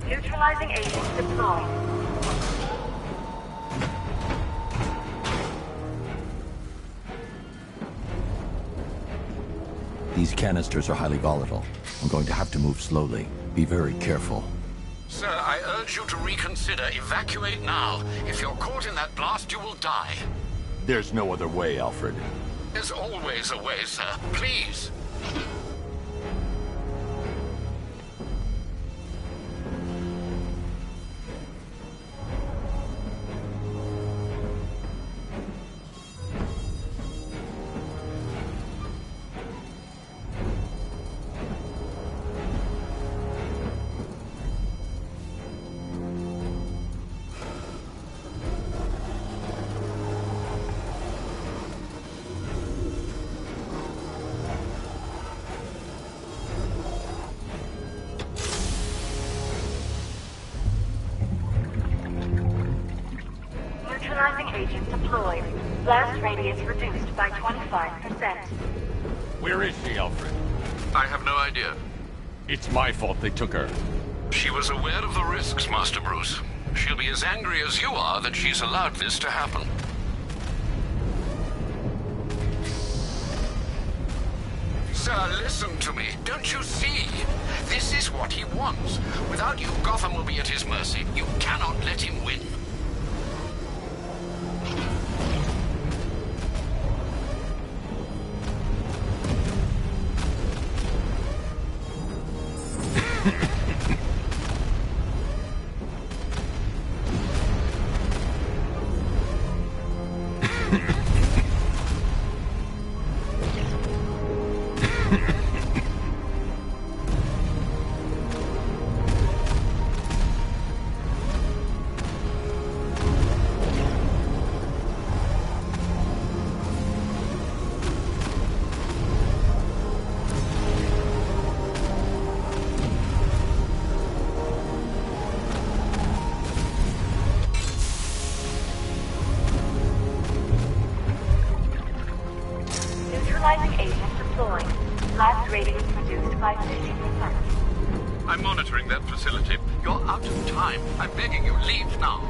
Neutralizing agent deployed. These canisters are highly volatile. I'm going to have to move slowly. Be very careful. Sir, I urge you to reconsider. Evacuate now. If you're caught in that blast, you will die. There's no other way, Alfred. There's always a way, sir. Please. Neutralizing agent deployed. Blast radius reduced by 25%. Where is she, Alfred? I have no idea. It's my fault they took her. She was aware of the risks, Master Bruce. She'll be as angry as you are that she's allowed this to happen. Sir, listen to me. Don't you see? This is what he wants. Without you, Gotham will be at his mercy. You cannot let him win. Neutralizing agent deployed. Blast radius reduced by 50%. I'm monitoring that facility. You're out of time. I'm begging you, leave now.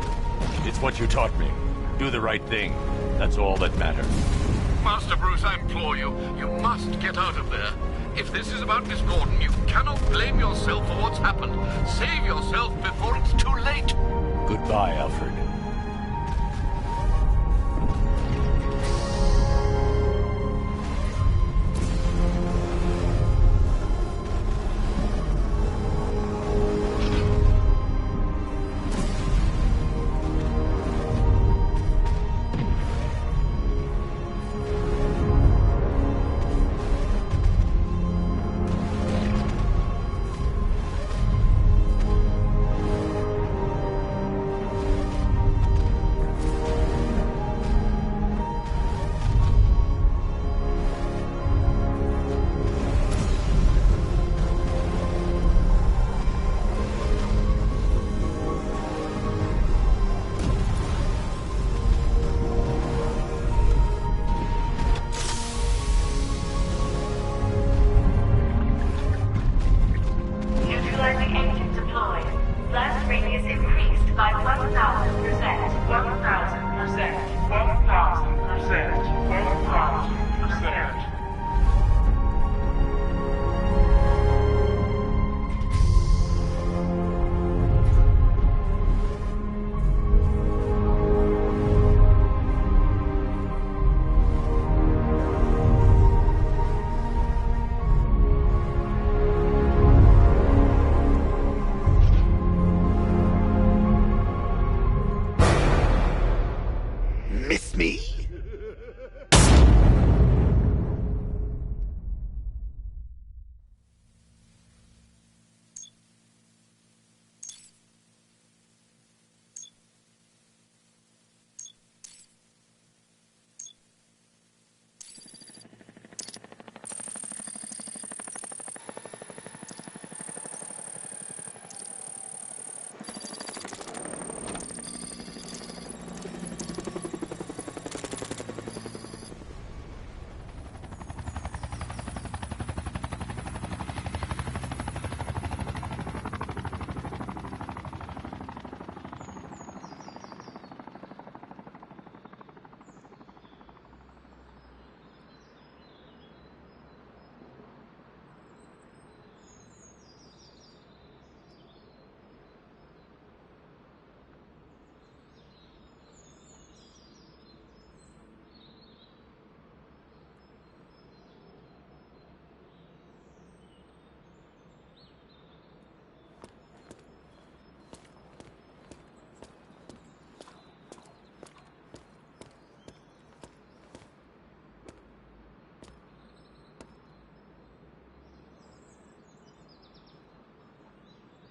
It's what you taught me. Do the right thing. That's all that matters. Master Bruce, I implore you, you must get out of there. If this is about Miss Gordon, you cannot blame yourself for what's happened. Save yourself before it's too late. Goodbye, Alfred.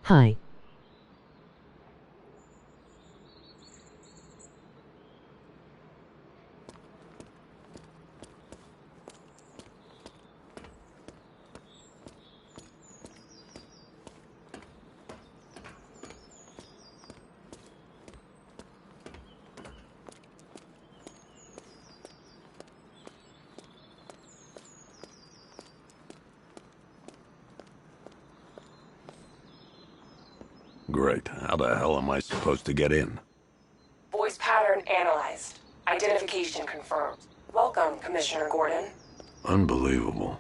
Hi. Great. How the hell am I supposed to get in? Voice pattern analyzed. Identification confirmed. Welcome, Commissioner Gordon. Unbelievable.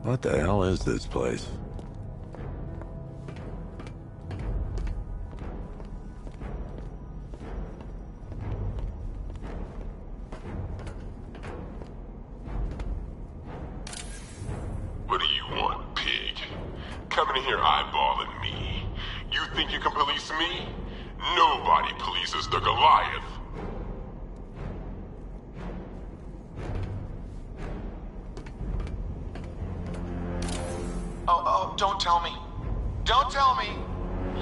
What the hell is this place? What do you want, pig? Coming in here eyeballing me. You think you can police me? Nobody polices the Goliath. Oh, don't tell me. Don't tell me.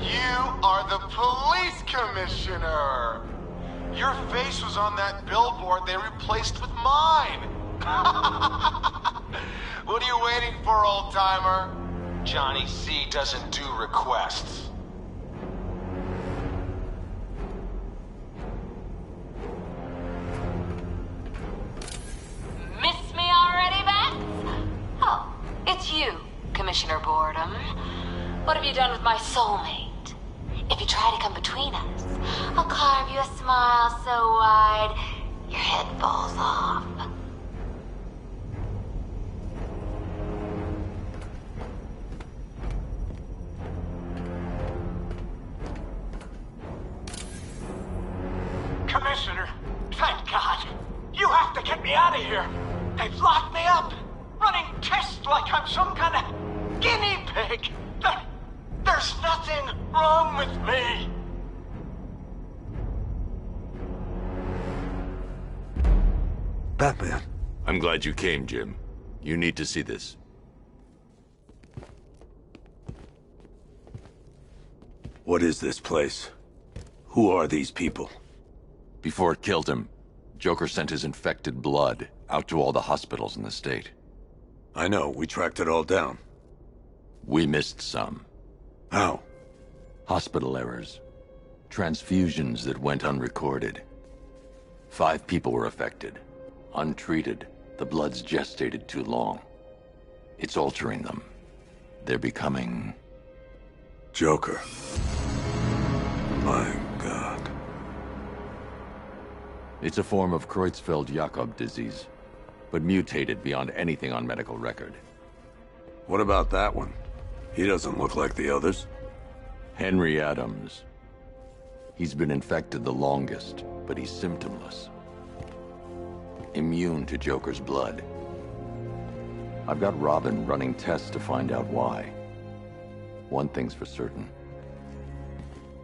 You are the police commissioner. Your face was on that billboard they replaced with mine. What are you waiting for, old-timer? Johnny C doesn't do requests. Miss me already, Bats? Oh, it's you, Commissioner Boredom. What have you done with my soulmate? If you try to come between us, I'll carve you a smile so wide, your head falls off. Commissioner, thank God. You have to get me out of here. They've locked me up, running tests like I'm some kind of guinea pig. There's nothing wrong with me. Batman. I'm glad you came, Jim. You need to see this. What is this place? Who are these people? Before it killed him, Joker sent his infected blood out to all the hospitals in the state. I know, we tracked it all down. We missed some. How? Hospital errors. Transfusions that went unrecorded. 5 people were affected. Untreated, the blood's gestated too long. It's altering them. They're becoming... Joker. My God. It's a form of Creutzfeldt-Jakob disease, but mutated beyond anything on medical record. What about that one? He doesn't look like the others. Henry Adams. He's been infected the longest, but he's symptomless. Immune to Joker's blood. I've got Robin running tests to find out why. One thing's for certain.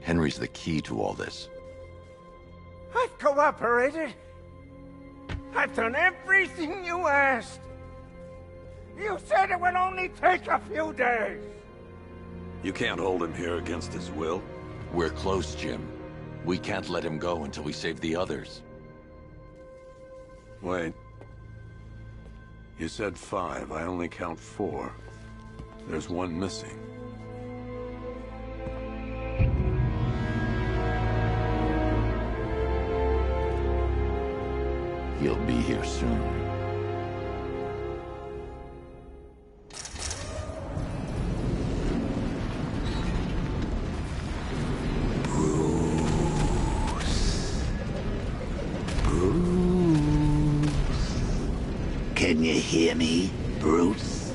Henry's the key to all this. I've cooperated. I've done everything you asked. You said it would only take a few days. You can't hold him here against his will. We're close, Jim. We can't let him go until we save the others. Wait. You said 5. I only count 4. There's one missing. He'll be here soon. Can you hear me, Bruce?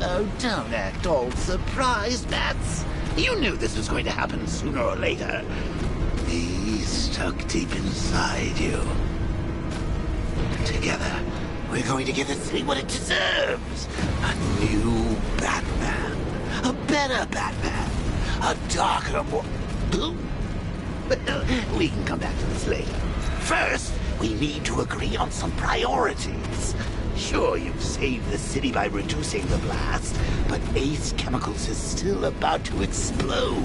Oh, don't act all surprised, Bats. You knew this was going to happen sooner or later. Me stuck deep inside you. Together, We're going to give the city what it deserves. A new Batman. A better Batman. A darker, more... Well, we can come back to this later. First, we need to agree on some priorities. Sure, you've saved the city by reducing the blast, but Ace Chemicals is still about to explode.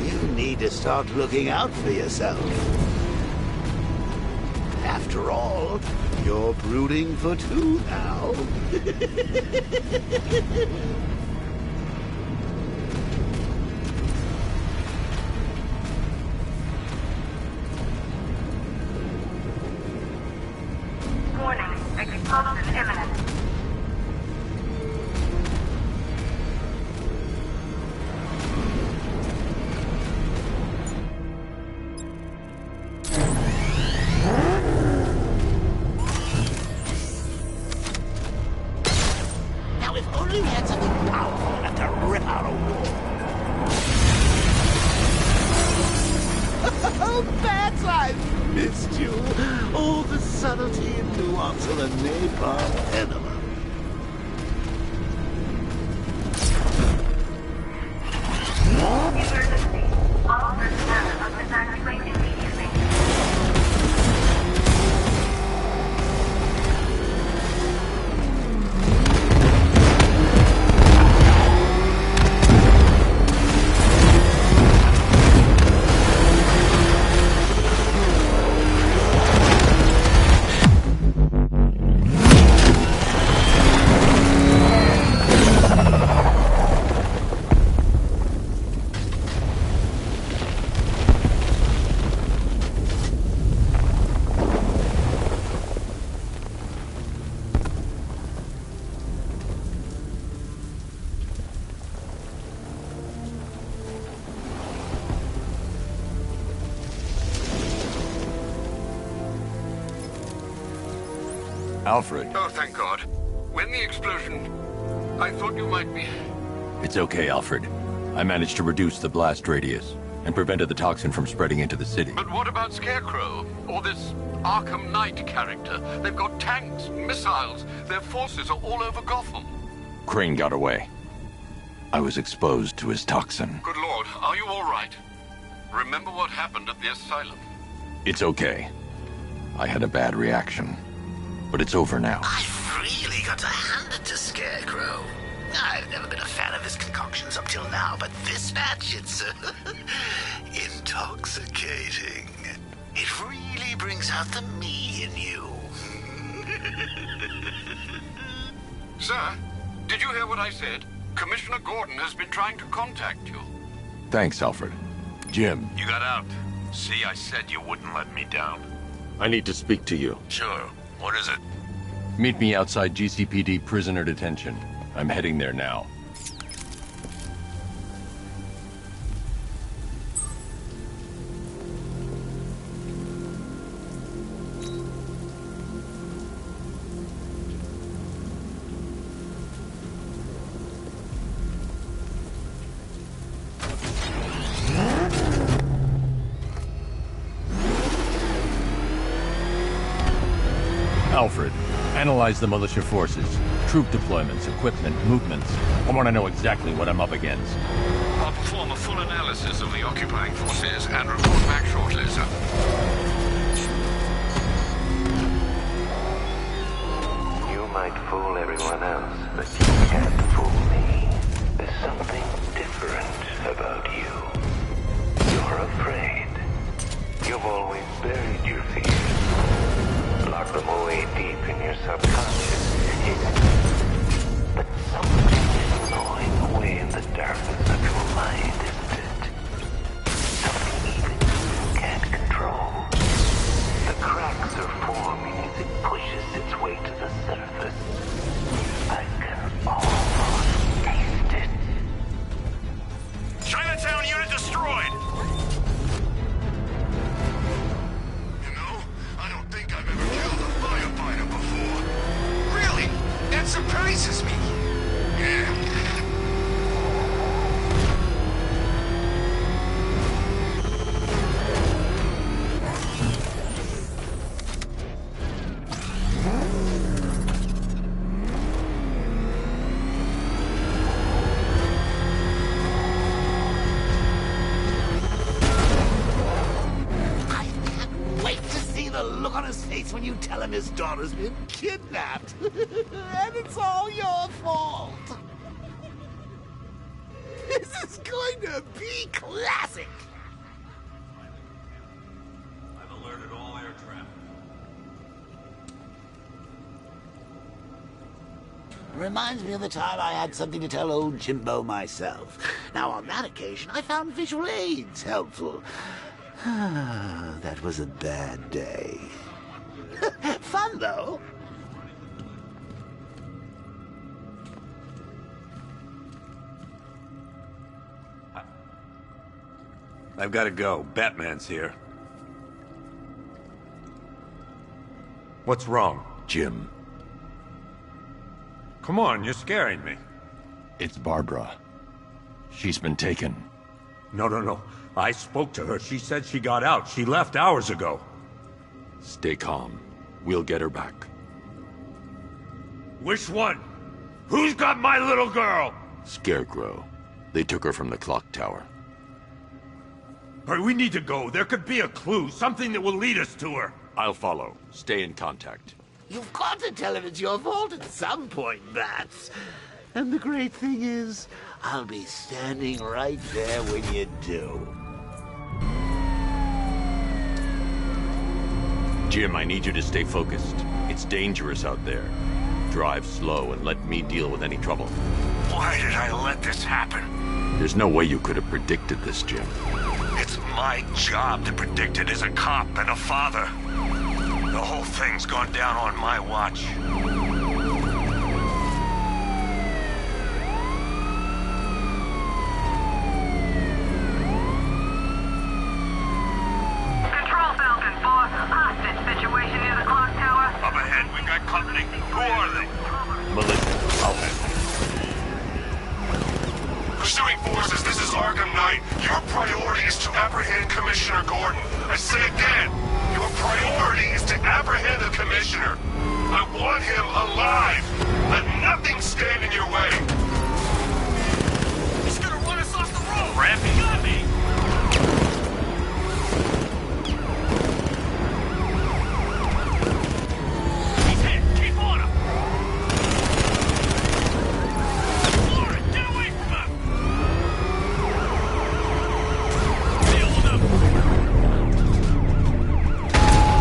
You need to start looking out for yourself. After all, you're brooding for two now. Warning, explosion imminent. Now, if only we had something powerful enough to rip out a wall. Oh, Bats, I've missed you. All the subtlety and nuance of a napalm enema. Emergency. All personnel must evacuate immediately. Alfred. Oh, thank God. When the explosion... I thought you might be... It's okay, Alfred. I managed to reduce the blast radius and prevented the toxin from spreading into the city. But what about Scarecrow? Or this Arkham Knight character? They've got tanks, missiles. Their forces are all over Gotham. Crane got away. I was exposed to his toxin. Good Lord, are you all right? Remember what happened at the asylum? It's okay. I had a bad reaction. But it's over now. I've really got to hand it to Scarecrow. I've never been a fan of his concoctions up till now, but this match, it's intoxicating. It really brings out the me in you. Sir, did you hear what I said? Commissioner Gordon has been trying to contact you. Thanks, Alfred. Jim. You got out. See, I said you wouldn't let me down. I need to speak to you. Sure. What is it? Meet me outside GCPD prisoner detention. I'm heading there now. Alfred, analyze the militia forces, troop deployments, equipment, movements. I want to know exactly what I'm up against. I'll perform a full analysis of the occupying forces and report back shortly, sir. You might fool everyone else, but you can't fool me. There's something different about you. You're afraid. You've always buried your fears. Lock them away deep in your subconscious. But something is gnawing away in the darkness of your mind, isn't it? Something even you can't control. The cracks are forming as it pushes its way to the surface. I can almost taste it. Chinatown unit destroyed! I've ever killed a firefighter before. Really? That surprises me. Yeah. tell him his daughter's been kidnapped. And it's all your fault. This is going to be classic. I've alerted all air traffic. Reminds me of the time I had something to tell old Jimbo myself. Now, on that occasion, I found visual aids helpful. That was a bad day. Fun, though. I've got to go. Batman's here. What's wrong? Jim. Come on, you're scaring me. It's Barbara. She's been taken. No. I spoke to her. She said she got out. She left hours ago. Stay calm. We'll get her back. Which one? Who's got my little girl? Scarecrow. They took her from the clock tower. All right, we need to go. There could be a clue, something that will lead us to her. I'll follow. Stay in contact. You've got to tell him it's your fault at some point, Bats. And the great thing is, I'll be standing right there when you do. Jim, I need you to stay focused. It's dangerous out there. Drive slow and let me deal with any trouble. Why did I let this happen? There's no way you could have predicted this, Jim. It's my job to predict it as a cop and a father. The whole thing's gone down on my watch. Control Falcon 4, hostage situation near the clock tower. Up ahead, we've got company. Who are they? Militia, I'll handle. Pursuing forces, this is Arkham Knight. Your priority is to apprehend Commissioner Gordon. I say again, your priority is to apprehend the Commissioner. I want him alive. Let nothing stand in your way. He's gonna run us off the road! Rampy got me! He's hit! Keep on him! Lauren, get away from him!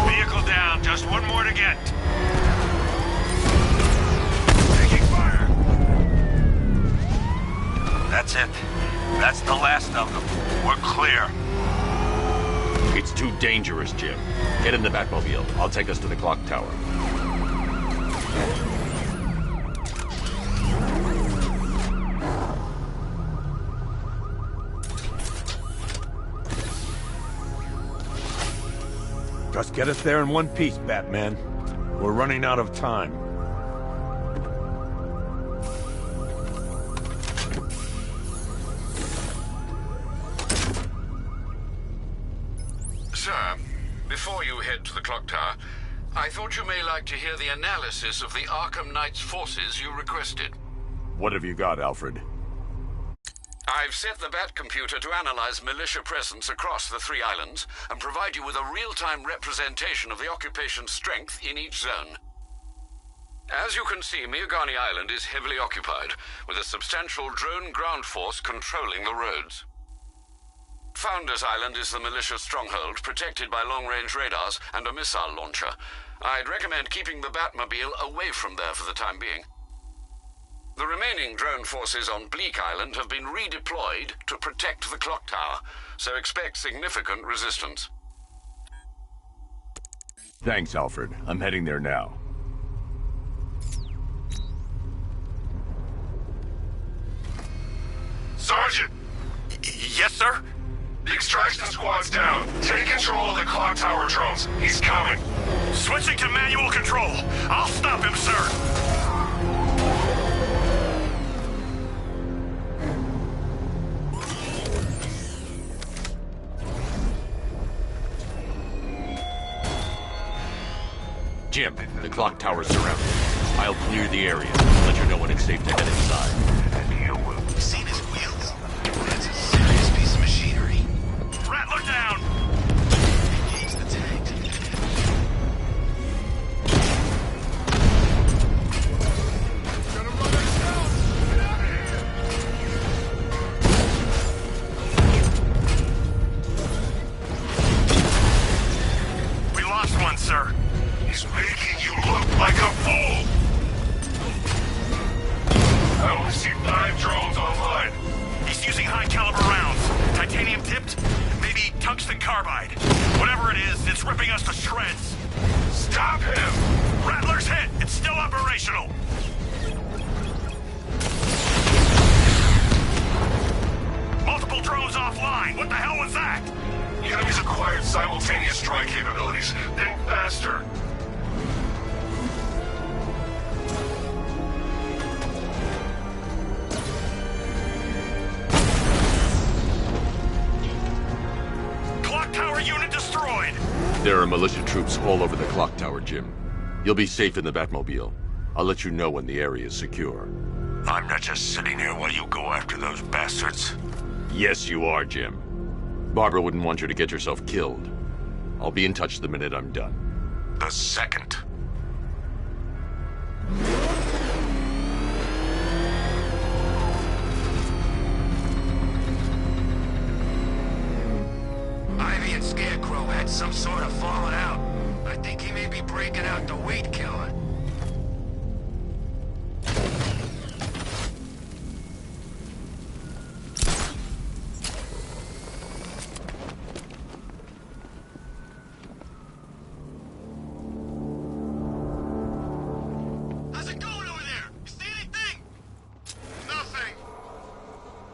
Vehicle down, just one more to get. Taking fire. That's it. That's the last of them. We're clear. It's too dangerous, Jim. Get in the Batmobile. I'll take us to the clock tower. Just get us there in one piece, Batman. We're running out of time. Sir, before you head to the clock tower, I thought you may like to hear the analysis of the Arkham Knight's forces you requested. What have you got, Alfred? I've set the Bat computer to analyze militia presence across the 3 islands and provide you with a real-time representation of the occupation's strength in each zone. As you can see, Miagani Island is heavily occupied, with a substantial drone ground force controlling the roads. Founders Island is the militia stronghold, protected by long-range radars and a missile launcher. I'd recommend keeping the Batmobile away from there for the time being. The remaining drone forces on Bleak Island have been redeployed to protect the clock tower, so expect significant resistance. Thanks, Alfred. I'm heading there now. Sergeant! Yes, sir? The extraction squad's down. Take control of the clock tower drones. He's coming. Switching to manual control. I'll stop him, sir. Jim, the clock tower's surrounded. I'll clear the area. Let you know when it's safe to head inside. And you will. You've seen his wheels? That's a serious piece of machinery. Rat, look down! Engage the tank. Target drones online. He's using high-caliber rounds. Titanium tipped? Maybe tungsten carbide. Whatever it is, it's ripping us to shreds. Stop him! Rattler's hit. It's still operational. Multiple drones offline. What the hell was that? The enemy's acquired simultaneous strike capabilities. Think faster. Clock tower unit destroyed. There are militia troops all over the clock tower, Jim. You'll be safe in the Batmobile. I'll let you know when the area is secure. I'm not just sitting here while you go after those bastards. Yes, you are, Jim. Barbara wouldn't want you to get yourself killed. I'll be in touch the minute I'm done. The second. Ivy and Scarecrow had some sort of falling out. I think he may be breaking out the weed killer. How's it going over there? You see anything? Nothing.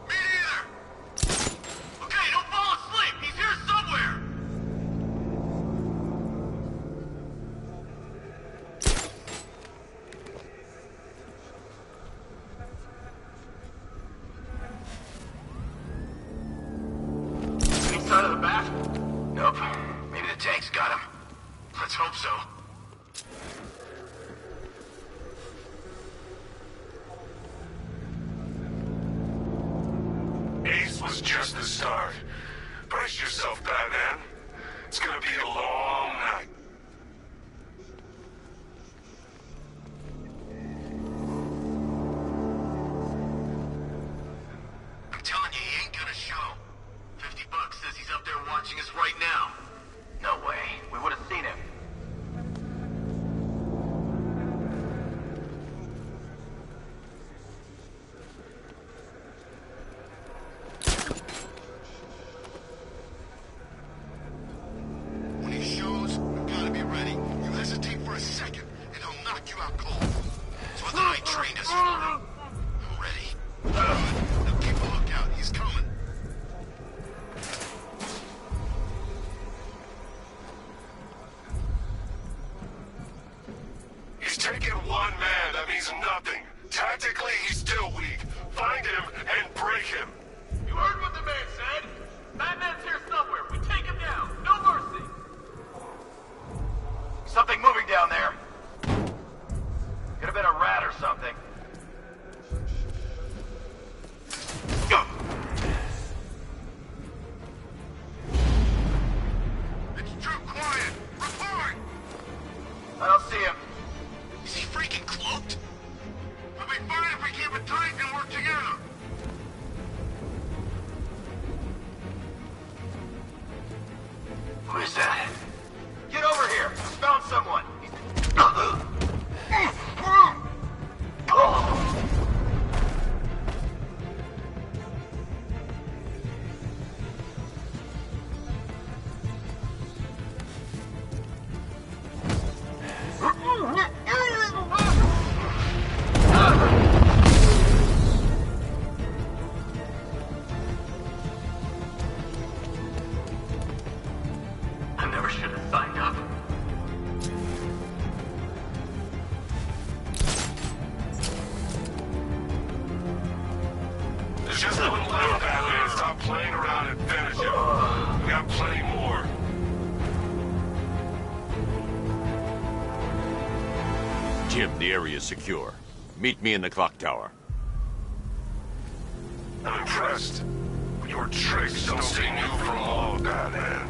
Me neither. Okay, don't fall asleep. He's here somewhere. Inside of the bath? Nope. Maybe the tanks got him. Let's hope so. Ace was just the start. Brace yourself, Batman. It's gonna be a long night. I'm telling you, he ain't gonna show. $50 says he's up there watching us right now. No way. We would have seen him. When he shows, you gotta be ready. You hesitate for a second, and he'll knock you out cold. It's what the night trained us for. Ready? Good. Now keep a lookout. He's coming. He's taken one man. That means nothing. Tactically, he's still weak. Find him and break him. You heard what the man said? Batman's here somewhere. We take him down. No mercy. Something moving down there. Could have been a rat or something. Go. It's too quiet. Report. I don't see him. Is he freaking cloaked? We'll be fine if we keep it tight and work together. Who is that? Get over here! I found someone! I never should have signed up. There's just one left, Batman. Stop playing around and finish him. We got plenty more. Jim, the area is secure. Meet me in the clock tower. I'm impressed. But your tricks don't stay new for long, Batman.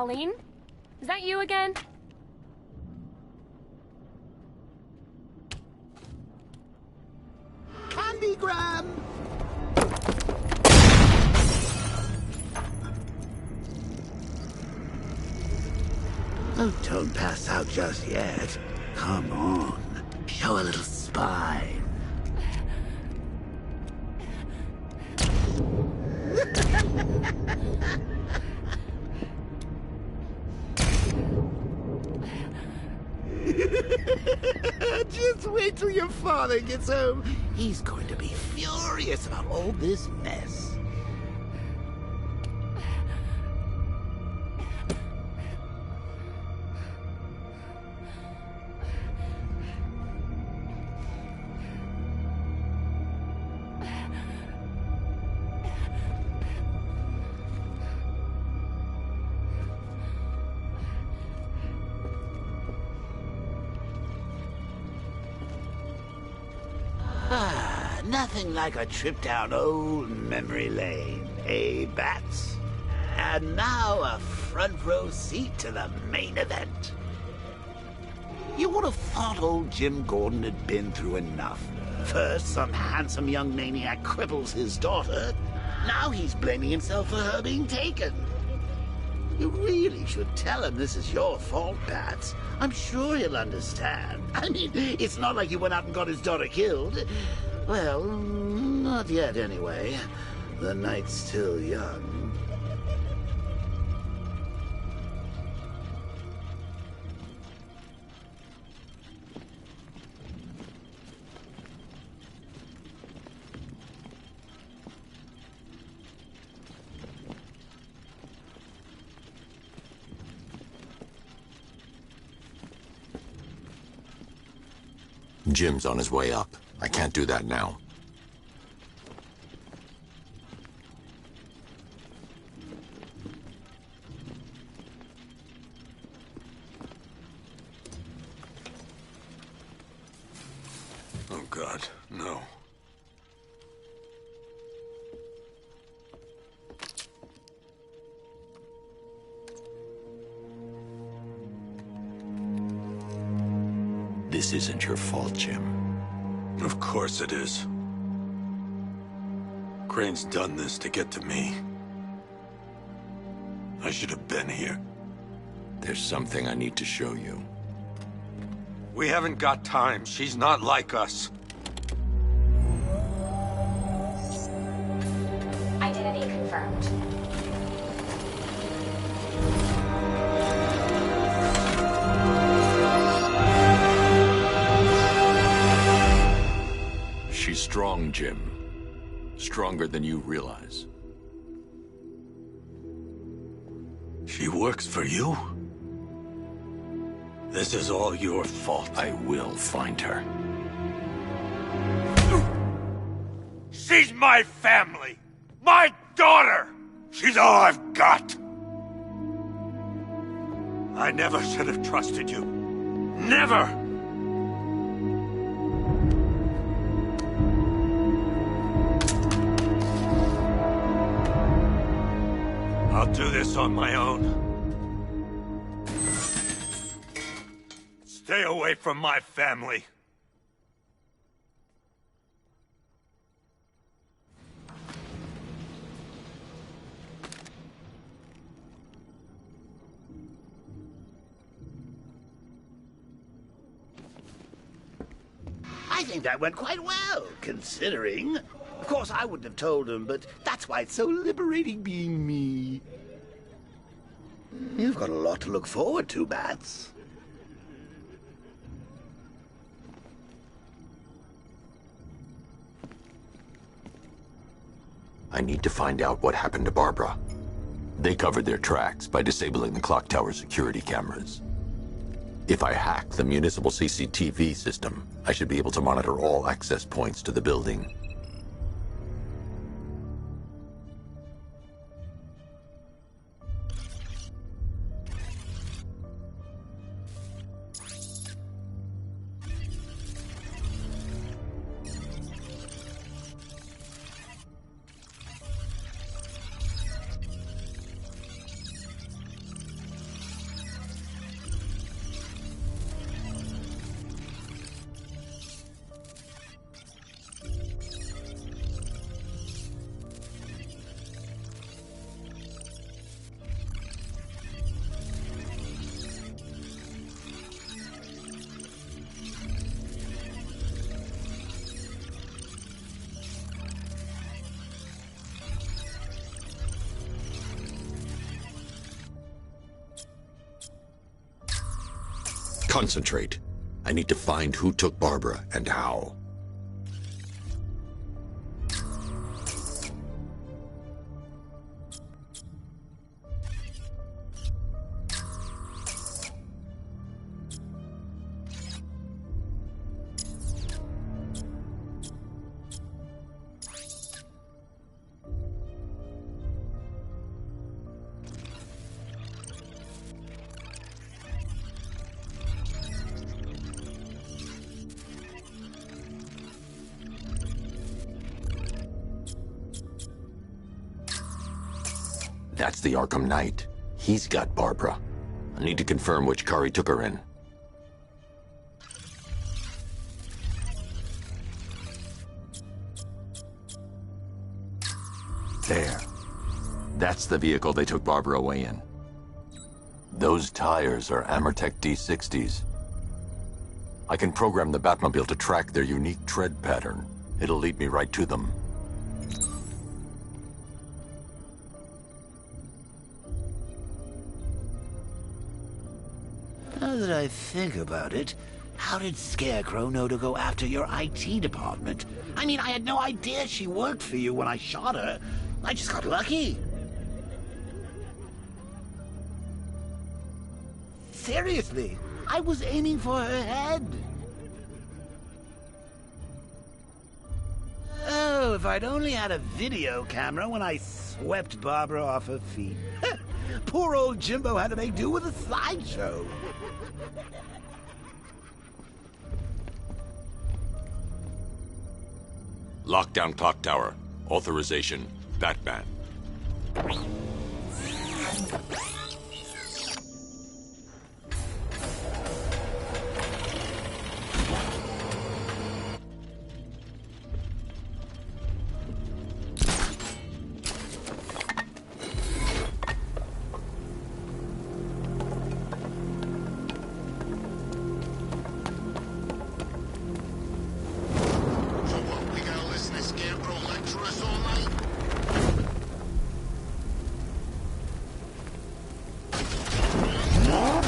Colleen? Is that you again? Candygram! Oh, don't pass out just yet. Come on. Show a little spine. Just wait till your father gets home. He's going to be furious about all this mess. Nothing like a trip down old memory lane, eh, Bats? And now a front row seat to the main event. You would have thought old Jim Gordon had been through enough. First, some handsome young maniac cripples his daughter. Now he's blaming himself for her being taken. You really should tell him this is your fault, Bats. I'm sure he'll understand. I mean, it's not like you went out and got his daughter killed. Well, not yet anyway. The night's still young. Jim's on his way up. I can't do that now. Oh, God, no. This isn't your fault, Jim. Of course it is. Crane's done this to get to me. I should have been here. There's something I need to show you. We haven't got time. She's not like us. Identity confirmed. She's strong, Jim. Stronger than you realize. She works for you? This is all your fault. I will find her. She's my family! My daughter! She's all I've got! I never should have trusted you. Never! I'll do this on my own. Stay away from my family. I think that went quite well, considering. Of course, I wouldn't have told him, but that's why it's so liberating being me. You've got a lot to look forward to, Bats. I need to find out what happened to Barbara. They covered their tracks by disabling the clock tower security cameras. If I hack the municipal CCTV system, I should be able to monitor all access points to the building. Concentrate. I need to find who took Barbara and how. That's the Arkham Knight. He's got Barbara. I need to confirm which car he took her in. There. That's the vehicle they took Barbara away in. Those tires are Amertec D60s. I can program the Batmobile to track their unique tread pattern. It'll lead me right to them. Now that I think about it, how did Scarecrow know to go after your IT department? I mean, I had no idea she worked for you when I shot her. I just got lucky. Seriously, I was aiming for her head. Oh, if I'd only had a video camera when I swept Barbara off her feet. Poor old Jimbo had to make do with a slideshow. Lockdown clock tower. Authorization. Batman.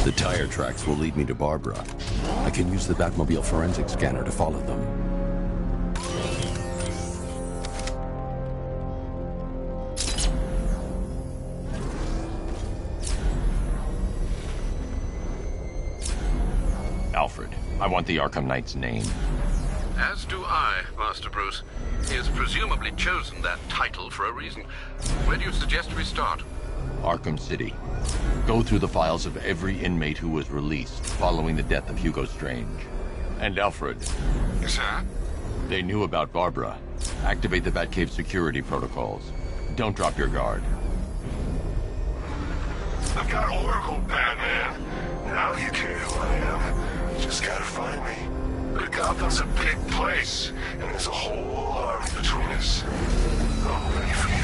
The tire tracks will lead me to Barbara. I can use the Batmobile forensic scanner to follow them. Alfred, I want the Arkham Knight's name. As do I, Master Bruce. He has presumably chosen that title for a reason. Where do you suggest we start? Arkham City. Go through the files of every inmate who was released following the death of Hugo Strange. And Alfred. Sir? They knew about Barbara. Activate the Batcave security protocols. Don't drop your guard. I've got Oracle, Batman. Now you care who I am. Just gotta find me. But Gotham's a big place, and there's a whole army between us. I'm ready for you.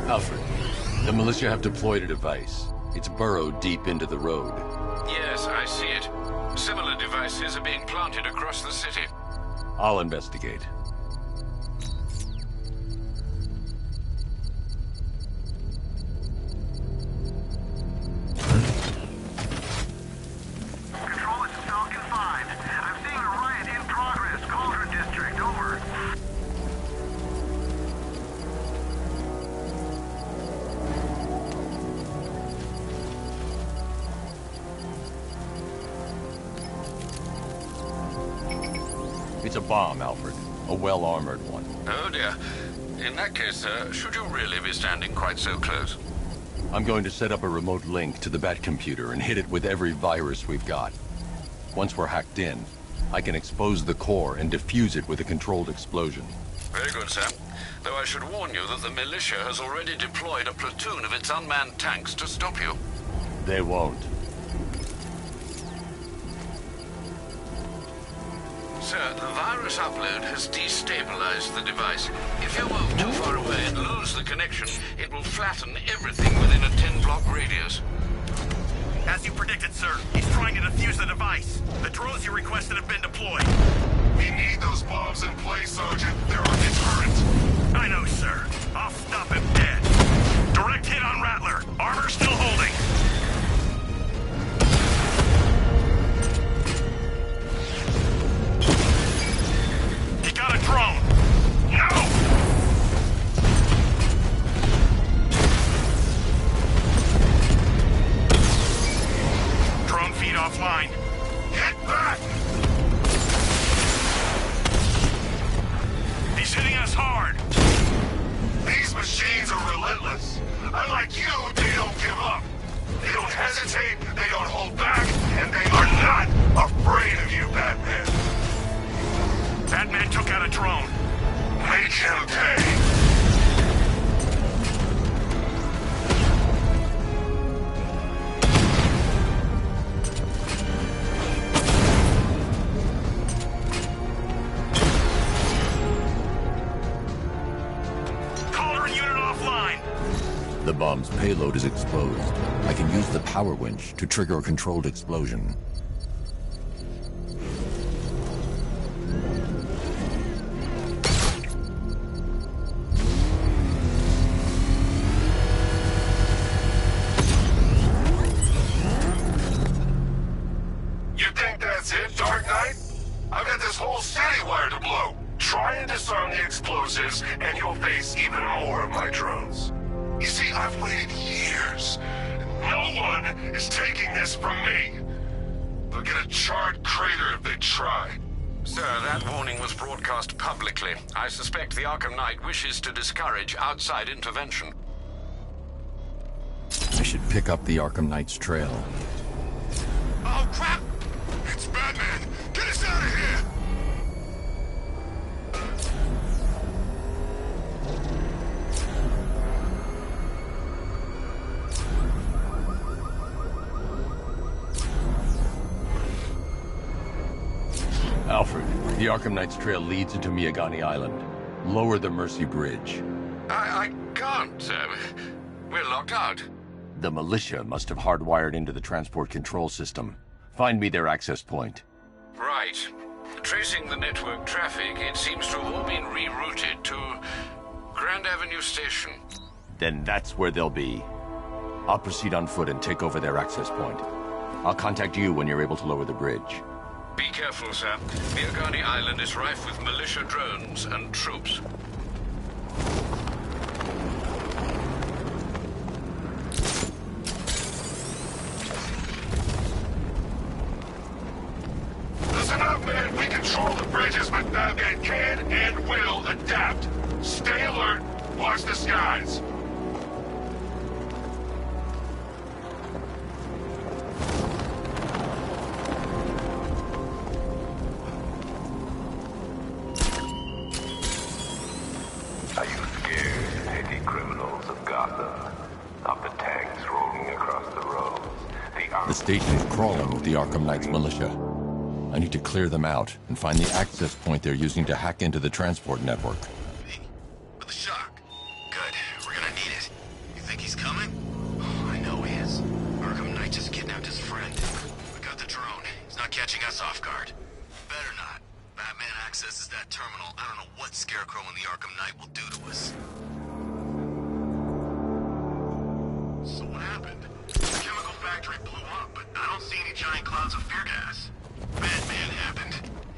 Alfred, the militia have deployed a device. It's burrowed deep into the road. Yes, I see it. Similar devices are being planted across the city. I'll investigate. Control, this is Falcon 5. I'm seeing a riot in progress. Cauldron District, over. It's a bomb, Alfred. A well-armored one. Oh dear. In that case, should you really be standing quite so close? I'm going to set up a remote link to the Batcomputer and hit it with every virus we've got. Once we're hacked in, I can expose the core and defuse it with a controlled explosion. Very good, sir. Though I should warn you that the militia has already deployed a platoon of its unmanned tanks to stop you. They won't. Sir, the virus upload has destabilized the device. If you move too far away and lose the connection, it will flatten everything within a 10-block radius. As you predicted, sir, he's trying to defuse the device. The drones you requested have been deployed. We need those bombs in place, Sergeant. They're our deterrent. I know, sir. I'll stop him dead. Direct hit on Rattler. Armor still holding. He got a drone. No! Drone feed offline. Get back! He's hitting us hard. These machines are relentless. Unlike you, they don't give up. They don't hesitate, they don't hold back, and they are not afraid of you, Batman. Batman took out a drone. Make him pay. The bomb's payload is exposed. I can use the power winch to trigger a controlled explosion. You think that's it, Dark Knight? I've got this whole city wired to blow. Try and disarm the explosives, and you'll face even more of my drones. You see, I've waited years. No one is taking this from me. They'll get a charred crater if they try. Sir, that warning was broadcast publicly. I suspect the Arkham Knight wishes to discourage outside intervention. I should pick up the Arkham Knight's trail. Oh, crap! It's Batman! Get us out of here! Alfred, the Arkham Knight's trail leads into Miagani Island. Lower the Mercy Bridge. I can't. We're locked out. The militia must have hardwired into the transport control system. Find me their access point. Right. Tracing the network traffic, it seems to have all been rerouted to Grand Avenue Station. Then that's where they'll be. I'll proceed on foot and take over their access point. I'll contact you when you're able to lower the bridge. Be careful, sir. Miagani Island is rife with militia drones and troops. Listen up, man. We control the bridges, but Batman can and will adapt. Stay alert. Watch the skies. Are you scared, petty criminals of Gotham? Of the tanks rolling across the roads? The station is crawling with the Arkham Knight's militia. I need to clear them out and find the access point they're using to hack into the transport network. With the shock. Good. We're gonna need it. You think he's coming? Oh, I know he is. Arkham Knight just kidnapped his friend. We got the drone. He's not catching us off guard. Better not. Batman accesses that terminal. I don't know what Scarecrow and the Arkham Knight will do to us. So what happened? The chemical factory blew up, but I don't see any giant clouds of fear gas. Batman happened.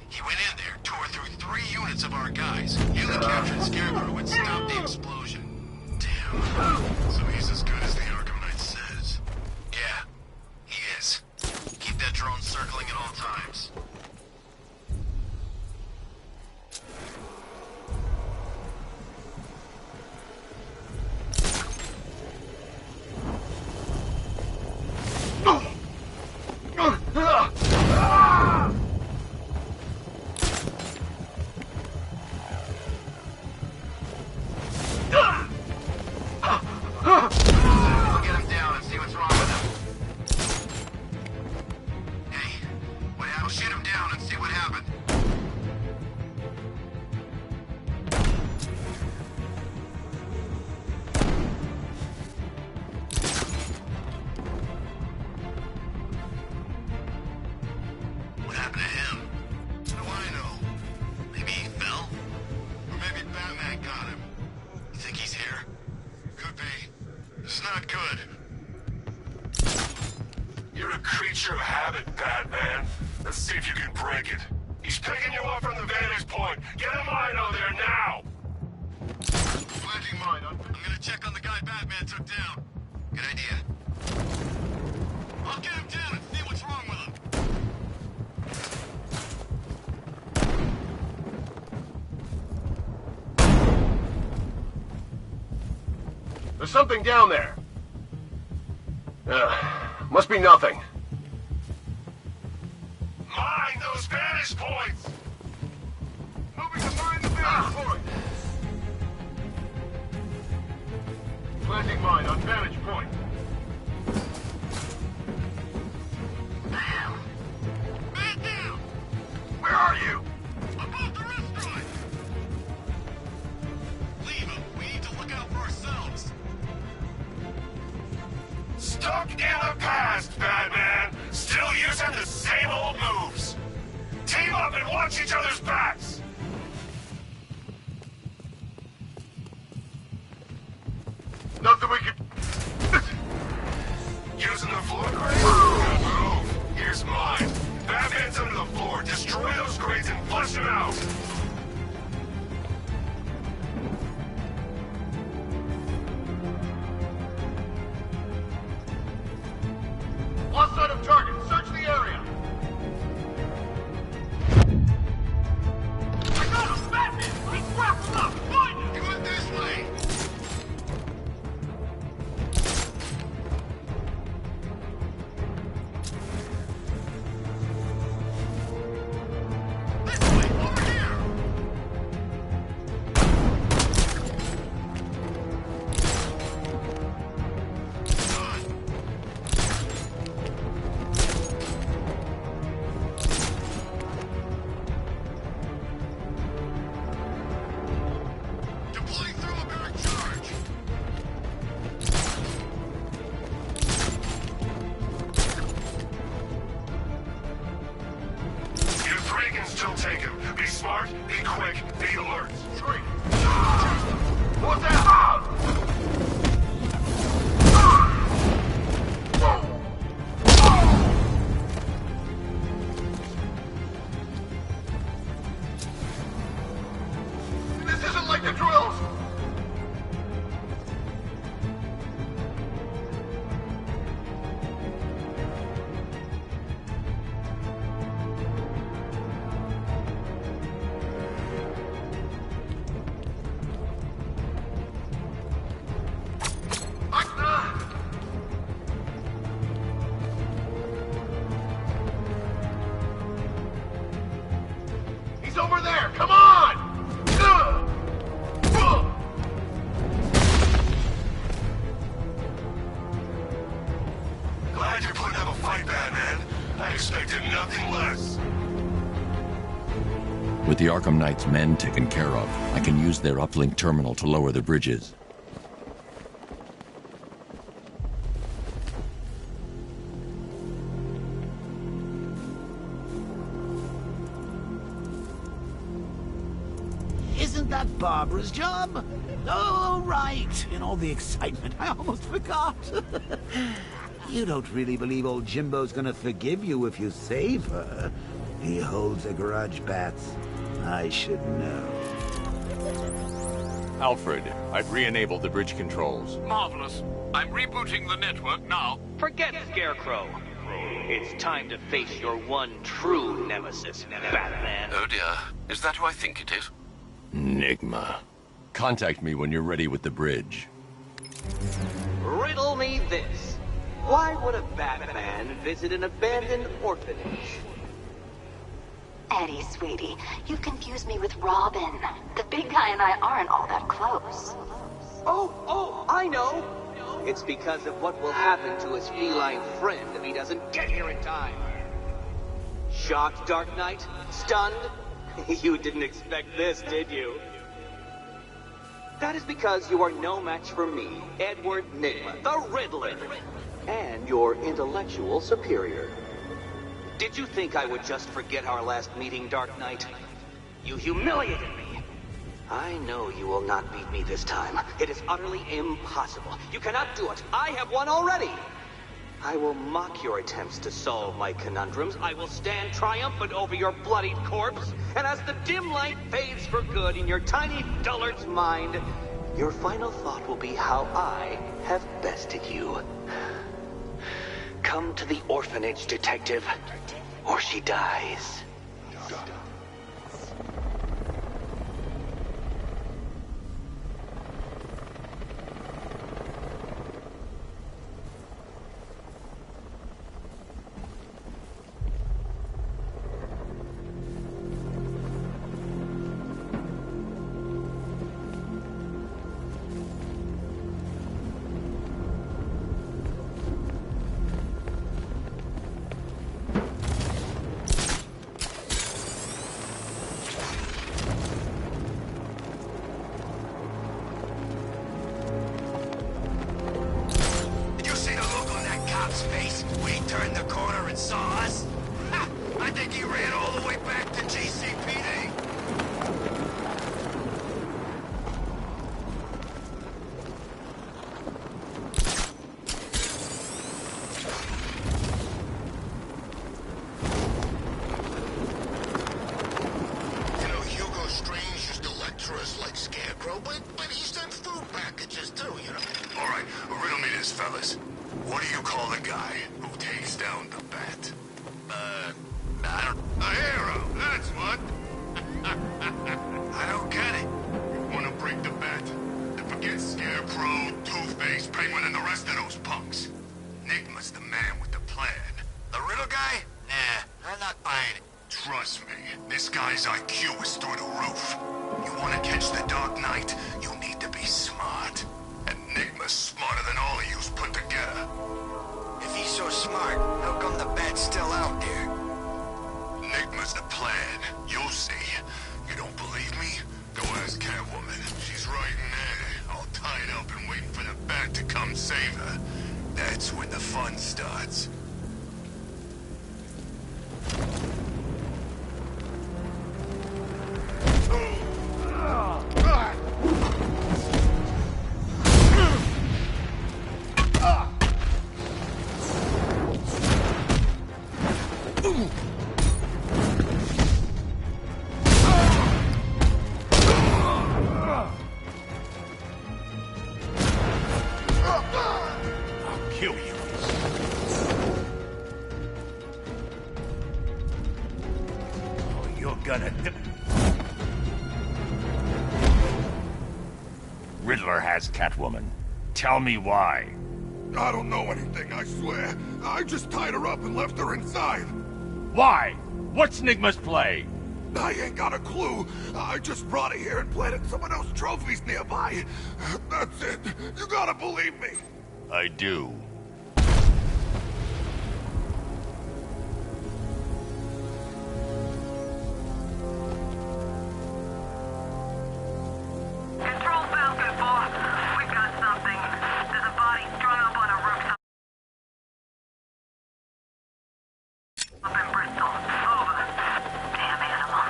He went in there, tore through 3 units of our guys, nearly captured Scarecrow and stopped the explosion. Damn. So he's as good as the Arkham Knight says. Yeah, he is. Keep that drone circling at all times. That's not good. You're a creature of habit, Batman. Let's see if you can break it. He's picking you up from the vantage point. Get a mine on there now! Planting mine. I'm gonna check on the guy Batman took down. Good idea. I'll get him down and see what's wrong with him. There's something down there. Must be nothing. Mine those vantage points! Moving to mine the vantage point! Planting mine on vantage point. Man down! Where are you? Above the restaurant! Leave him. We need to look out for ourselves. Stuck in the past, Batman! Still using the same old moves! Team up and watch each other's backs! Nothing we can... Using the floor grate? Good move. Here's mine. Batman's under the floor. Destroy those grates and flush him out! Lost sight of target. Search the area. I got him! Batman! Let's wrap him up! Find him! He went this way! This way! Over here! Deploying thermobaric charge! You three can still take him. Be smart, be quick, be alert. Three. What's that? This isn't like the drills. He's over there. Come on. Glad you're putting up a fight, Batman. I expected nothing less. With the Arkham Knight's men taken care of, I can use their uplink terminal to lower the bridges. Isn't that Barbara's job? Oh, right. In all the excitement, I almost forgot. You don't really believe old Jimbo's gonna forgive you if you save her. He holds a grudge, Bats. I should know. Alfred, I've re-enabled the bridge controls. Marvelous. I'm rebooting the network now. Forget Scarecrow. It's time to face your one true nemesis, Batman. Oh dear. Is that who I think it is? Enigma. Contact me when you're ready with the bridge. Riddle me this. Why would a Batman visit an abandoned orphanage? Eddie, sweetie, you confused me with Robin. The big guy and I aren't all that close. Oh, I know. It's because of what will happen to his feline friend if he doesn't get here in time. Shocked, Dark Knight? Stunned? You didn't expect this, did you? That is because you are no match for me, Edward Nygma, the Riddler, and your intellectual superior. Did you think I would just forget our last meeting, Dark Knight? You humiliated me. I know you will not beat me this time. It is utterly impossible. You cannot do it. I have won already. I will mock your attempts to solve my conundrums. I will stand triumphant over your bloodied corpse. And as the dim light fades for good in your tiny dullard's mind, your final thought will be how I have bested you. Come to the orphanage, detective, or she dies. Riddler has Catwoman. Tell me why. I don't know anything, I swear. I just tied her up and left her inside. Why? What's Nigma's play? I ain't got a clue. I just brought her here and planted some of those trophies nearby. That's it. You gotta believe me. I do. Control Falcon 4. We've got something. There's a body strung up on a roof up in Bristol. Over. Damn animal.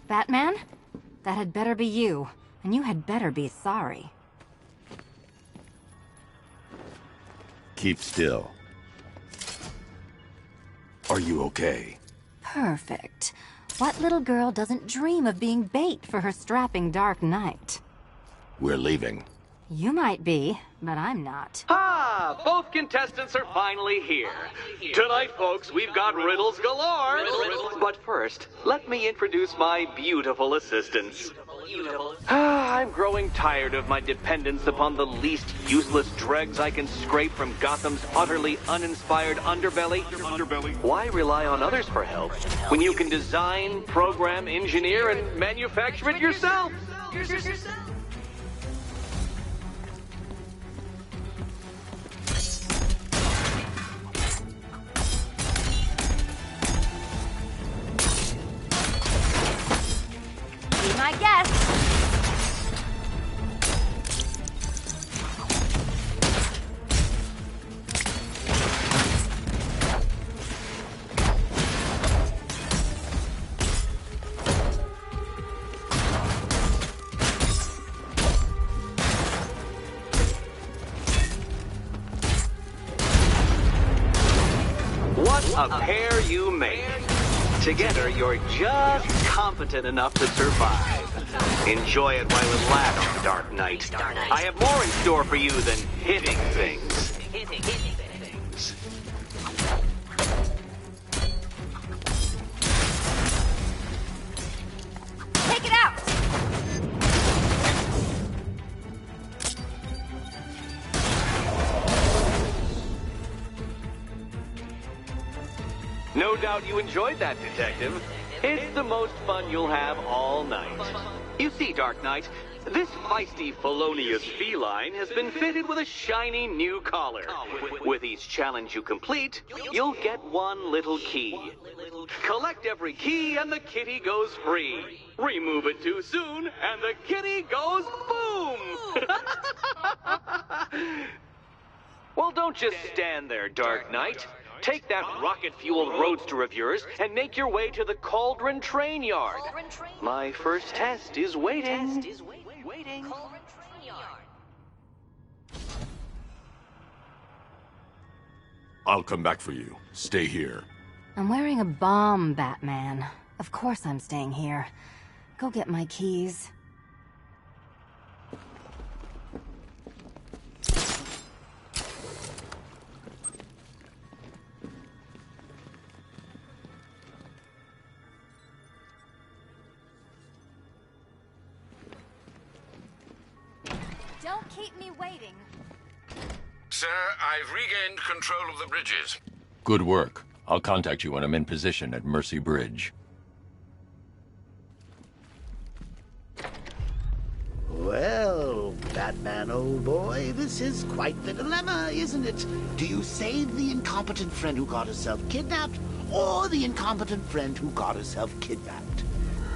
Batman? That had better be you, and you had better be sorry. Keep still. Are you okay? Perfect. What little girl doesn't dream of being bait for her strapping Dark Knight? We're leaving. You might be, but I'm not. Ah, both contestants are finally here. Tonight, folks, we've got riddles galore. But first, let me introduce my beautiful assistants. I'm growing tired of my dependence upon the least useless dregs I can scrape from Gotham's utterly uninspired underbelly. Why rely on others for help when you can design, program, engineer, and manufacture it yourself? Be my guest. What a pair you make. Together, you're just competent enough to survive. Enjoy it while it lasts, Dark Knight. I have more in store for you than hitting things. Take it out. No doubt you enjoyed that, Detective. It's the most fun you'll have all night. You see, Dark Knight, this feisty, felonious feline has been fitted with a shiny new collar. With each challenge you complete, you'll get one little key. Collect every key and the kitty goes free. Remove it too soon and the kitty goes boom! Well, don't just stand there, Dark Knight. Take that rocket-fueled roadster of yours and make your way to the Cauldron Train Yard. My first test is waiting. I'll come back for you. Stay here. I'm wearing a bomb, Batman. Of course I'm staying here. Go get my keys. Don't keep me waiting. Sir, I've regained control of the bridges. Good work. I'll contact you when I'm in position at Mercy Bridge. Well, Batman, old boy, this is quite the dilemma, isn't it? Do you save the incompetent friend who got herself kidnapped, or the incompetent friend who got herself kidnapped?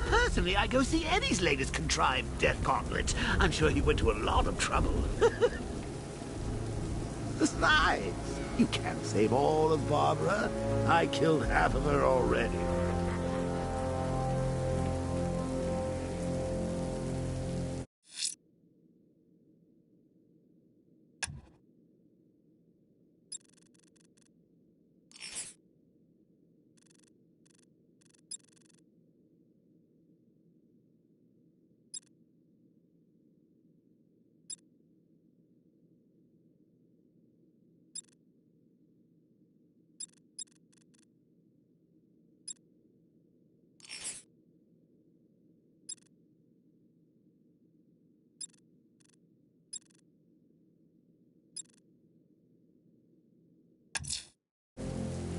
Personally, I go see Eddie's latest contrived death gauntlet. I'm sure he went to a lot of trouble. Besides, you can't save all of Barbara. I killed half of her already.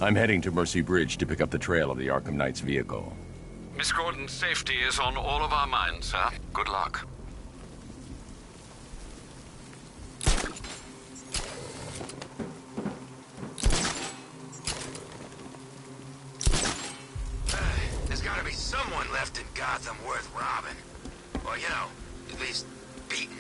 I'm heading to Mercy Bridge to pick up the trail of the Arkham Knight's vehicle. Miss Gordon's safety is on all of our minds, sir. Good luck. There's gotta be someone left in Gotham worth robbing. Or, you know, at least beating.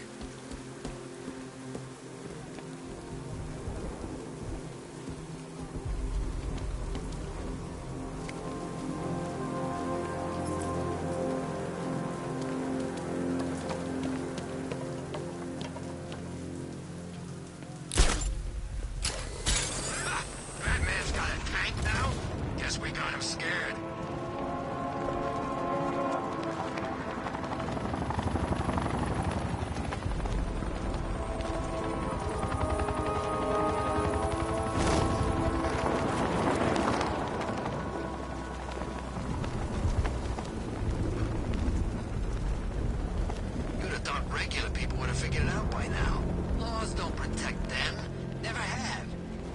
have figured it out by now. Laws don't protect them. Never have.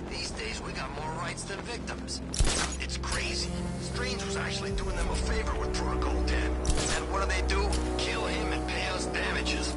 These days, we got more rights than victims. It's crazy. Strange was actually doing them a favor with Protocol 10. And what do? Kill him and pay us damages.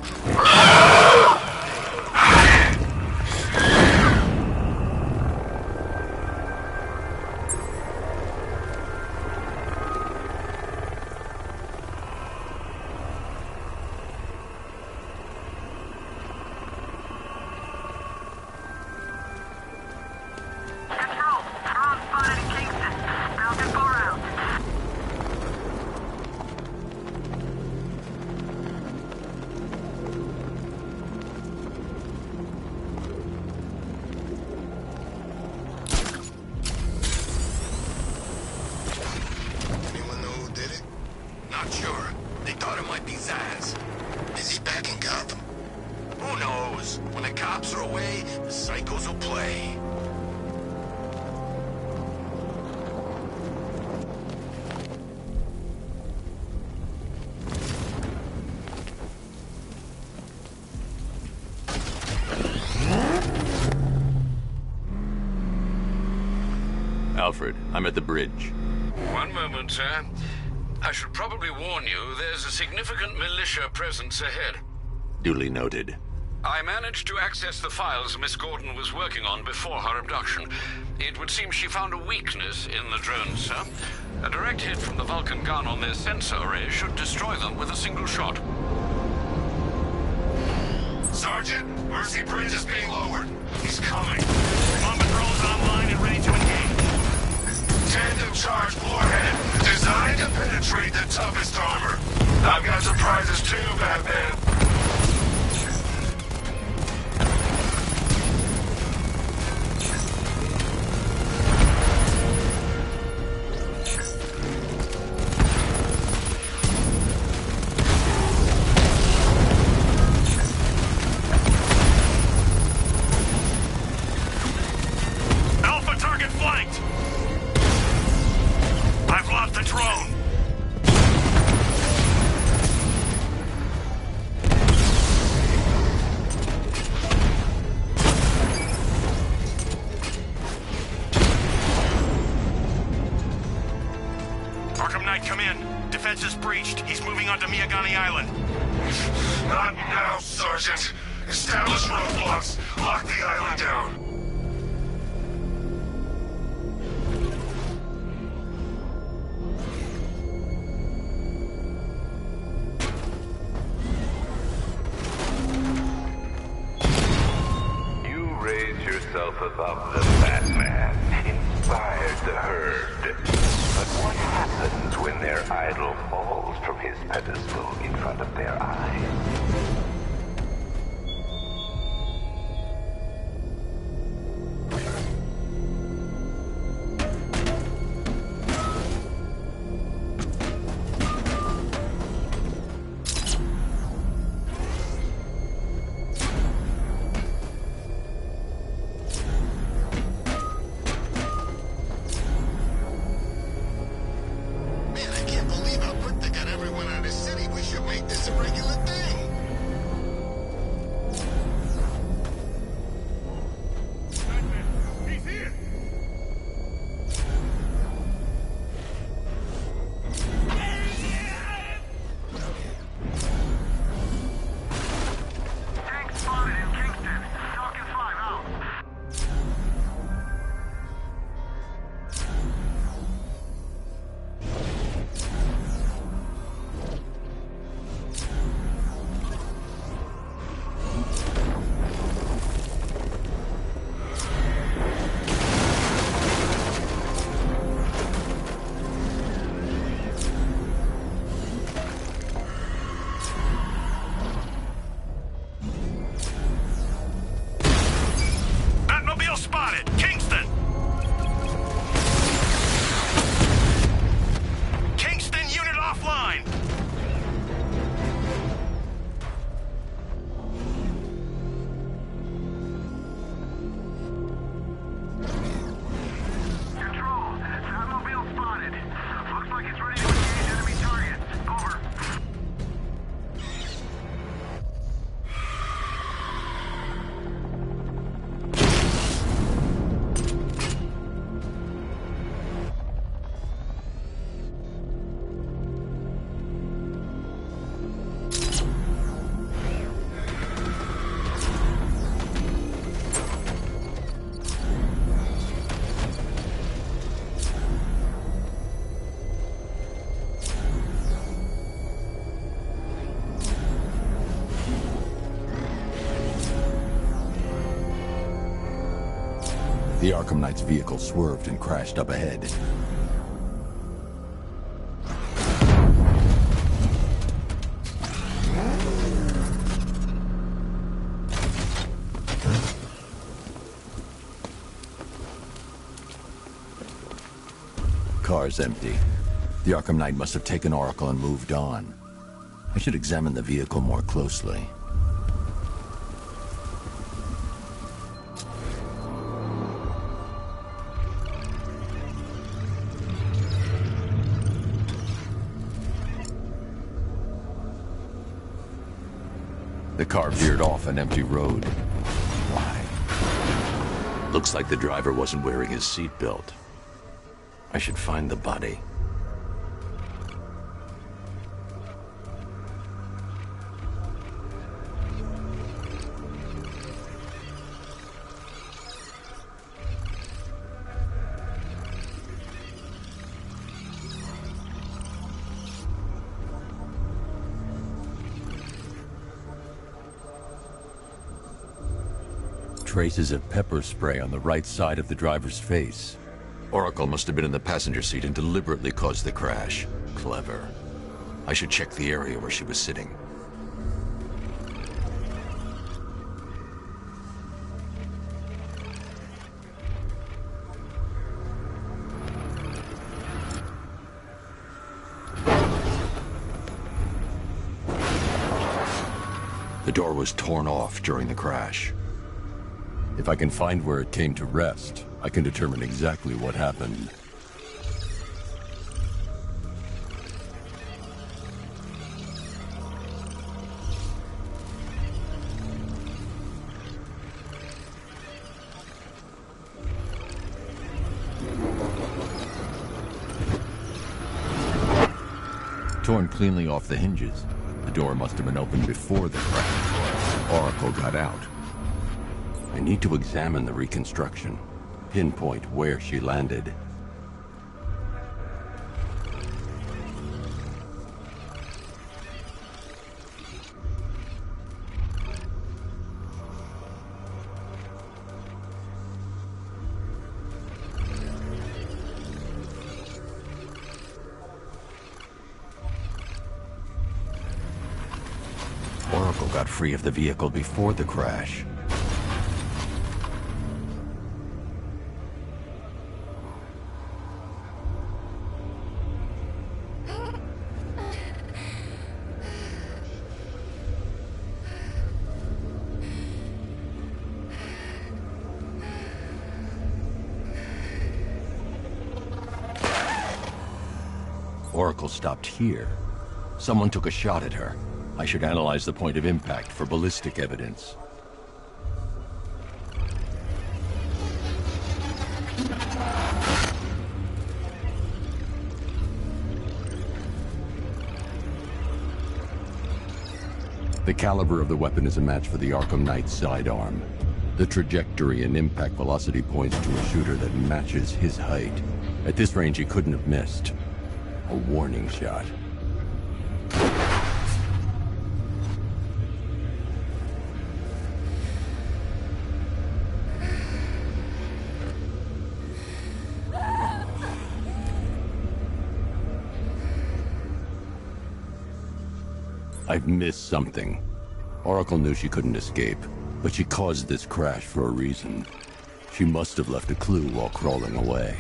Alfred, I'm at the bridge. One moment, sir. I should probably warn you, there's a significant militia presence ahead. Duly noted. I managed to access the files Miss Gordon was working on before her abduction. It would seem she found a weakness in the drones, sir. A direct hit from the Vulcan gun on their sensor array should destroy them with a single shot. Sergeant, Mercy Bridge is being lowered. He's coming. Bomber drones online and ready to engage. Tandem charge warhead, designed to penetrate the toughest armor. I've got surprises too, Batman. Alpha target flanked! I've lost the drone! Arkham Knight, come in. Defense is breached. He's moving onto Miyagani Island. Not now, Sergeant. Establish roadblocks. Lock the island down. Yourself above the Batman, inspired the herd. But what happens when their idol falls from his pedestal in front of their eyes? Man, I can't believe how quick they got everyone out of the city. We should make this a regular thing. The Arkham Knight's vehicle swerved and crashed up ahead. Car's empty. The Arkham Knight must have taken Oracle and moved on. I should examine the vehicle more closely. The car veered off an empty road. Why? Looks like the driver wasn't wearing his seatbelt. I should find the body. Traces of pepper spray on the right side of the driver's face. Oracle must have been in the passenger seat and deliberately caused the crash. Clever. I should check the area where she was sitting. The door was torn off during the crash. If I can find where it came to rest, I can determine exactly what happened. Torn cleanly off the hinges. The door must have been opened before the crash. Oracle got out. I need to examine the reconstruction, pinpoint where she landed. Oracle got free of the vehicle before the crash. Oracle stopped here. Someone took a shot at her. I should analyze the point of impact for ballistic evidence. The caliber of the weapon is a match for the Arkham Knight's sidearm. The trajectory and impact velocity points to a shooter that matches his height. At this range, he couldn't have missed. A warning shot. I've missed something. Oracle knew she couldn't escape, but she caused this crash for a reason. She must have left a clue while crawling away.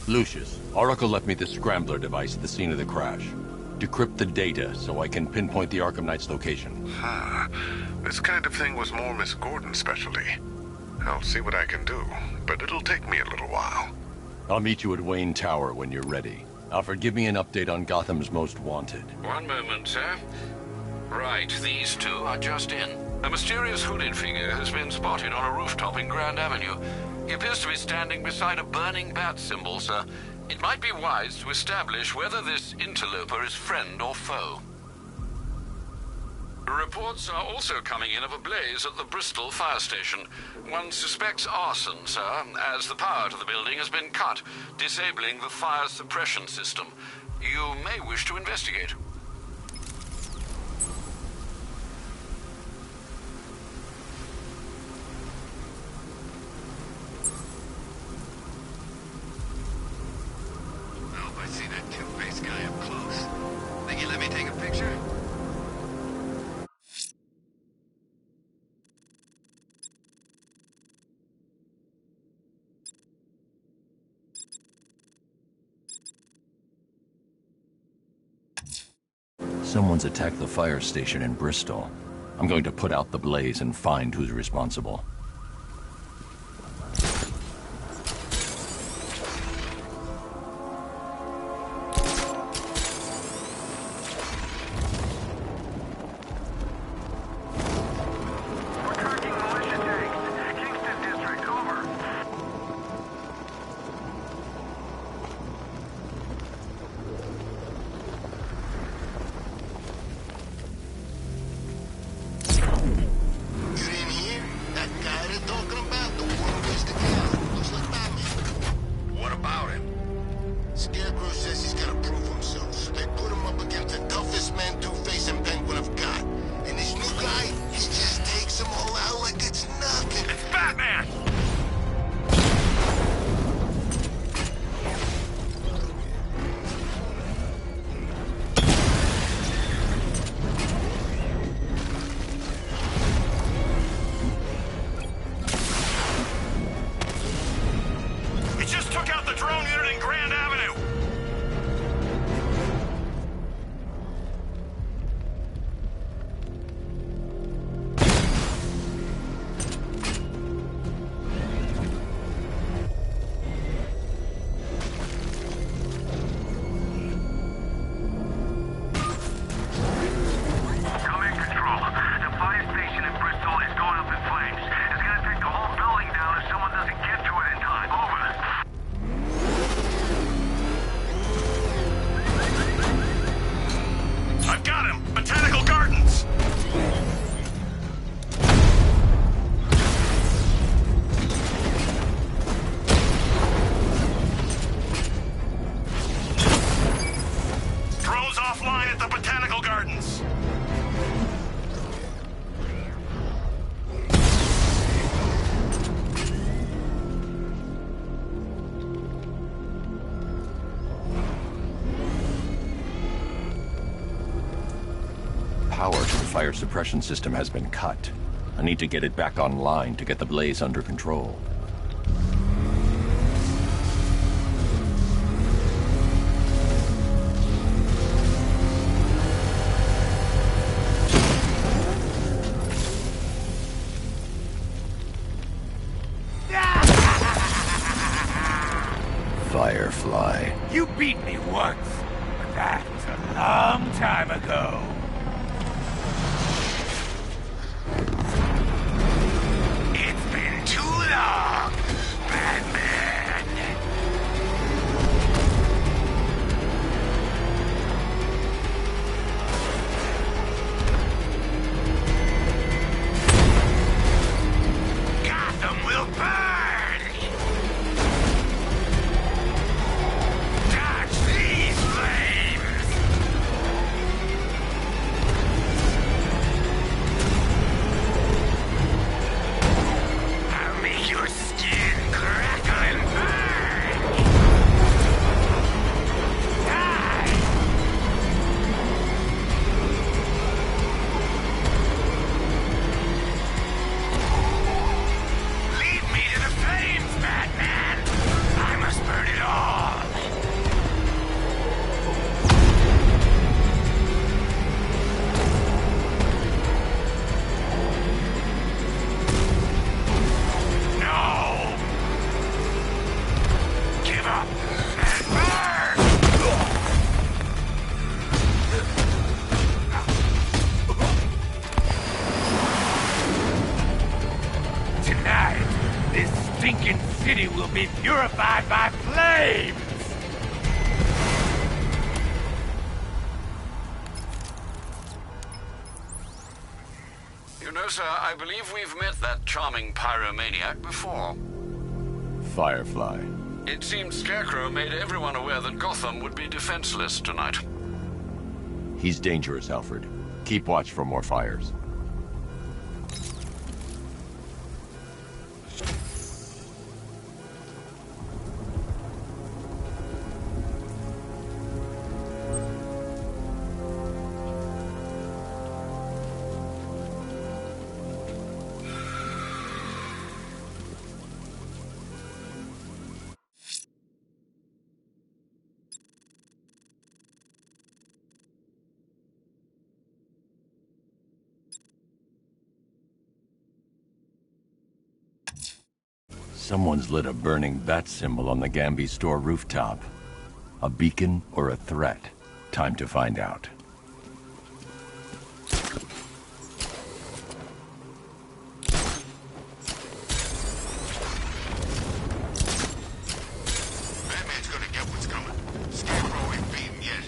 Lucius, Oracle left me the Scrambler device at the scene of the crash. Decrypt the data so I can pinpoint the Arkham Knight's location. This kind of thing was more Miss Gordon's specialty. I'll see what I can do, but it'll take me a little while. I'll meet you at Wayne Tower when you're ready. Alfred, give me an update on Gotham's Most Wanted. One moment, sir. Right, these two are just in. A mysterious hooded figure has been spotted on a rooftop in Grand Avenue. He appears to be standing beside a burning bat symbol, sir. It might be wise to establish whether this interloper is friend or foe. Reports are also coming in of a blaze at the Bristol fire station. One suspects arson, sir, as the power to the building has been cut, disabling the fire suppression system. You may wish to investigate. I hope I see that two-faced guy up close. Think you let me take a picture? Someone's attacked the fire station in Bristol. I'm going to put out the blaze and find who's responsible. Power to the fire suppression system has been cut. I need to get it back online to get the blaze under control. Firefly. You beat me once, but that was a long time ago. It's been too long, Batman. Gotham will burn! stinking city will be purified by flames! You know, sir, I believe we've met that charming pyromaniac before. Firefly. It seems Scarecrow made everyone aware that Gotham would be defenseless tonight. He's dangerous, Alfred. Keep watch for more fires. Someone's lit a burning bat symbol on the Gambi store rooftop. A beacon or a threat? Time to find out. Batman's gonna get what's coming. Scarecrow ain't beaten yet.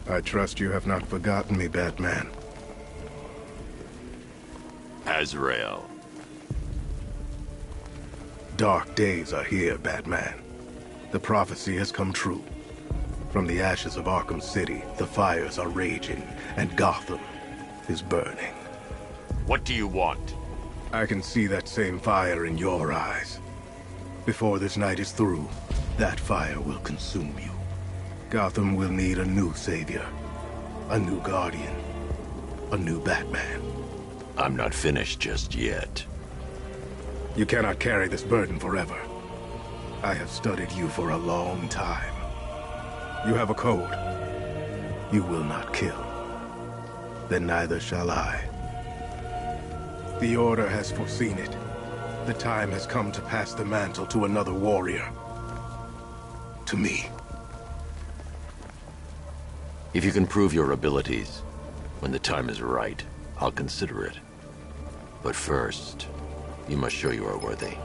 I trust you have not forgotten me, Batman. Azrael. Dark days are here, Batman. The prophecy has come true. From the ashes of Arkham City, the fires are raging, and Gotham is burning. What do you want? I can see that same fire in your eyes. Before this night is through, that fire will consume you. Gotham will need a new savior, a new guardian, a new Batman. I'm not finished just yet. You cannot carry this burden forever. I have studied you for a long time. You have a code. You will not kill. Then neither shall I. The Order has foreseen it. The time has come to pass the mantle to another warrior. To me. If you can prove your abilities, when the time is right, I'll consider it. But first, you must show you are worthy.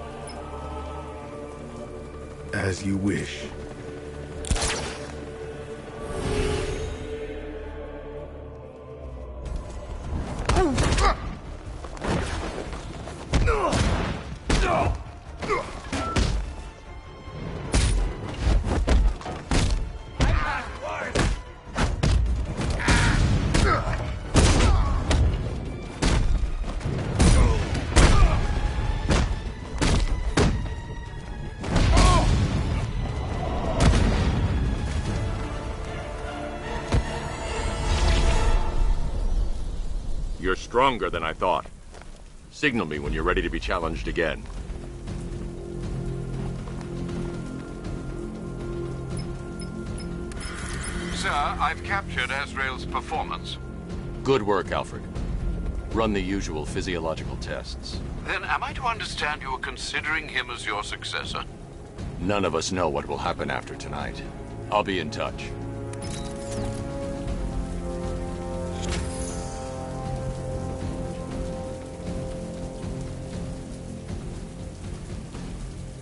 As you wish. You're stronger than I thought. Signal me when you're ready to be challenged again. Sir, I've captured Azrael's performance. Good work, Alfred. Run the usual physiological tests. Then am I to understand you are considering him as your successor? None of us know what will happen after tonight. I'll be in touch.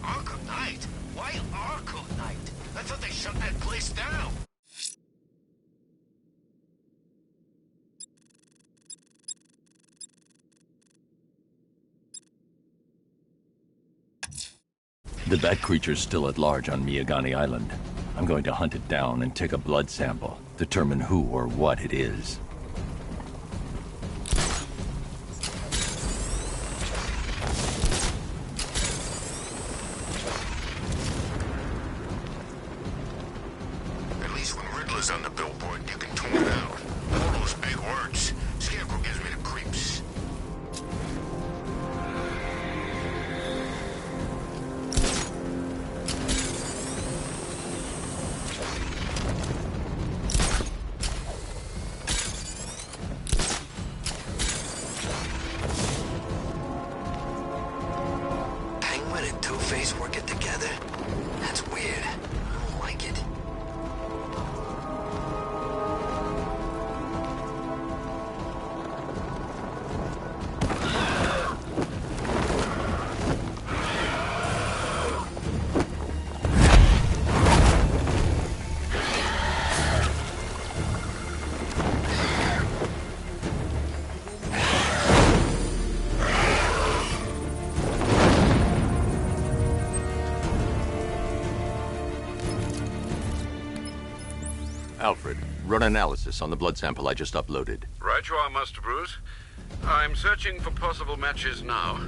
Arkham Knight? Why Arkham Knight? I thought they shut that place down. The bat creature's still at large on Miyagani Island. I'm going to hunt it down and take a blood sample, determine who or what it is. At least when Riddler's on the billboard, you can tune it out. All those big words. Scarecrow gives me the creeps. Two-Face working together? That's weird. I don't like it. Alfred, run analysis on the blood sample I just uploaded. Right you are, Master Bruce. I'm searching for possible matches now.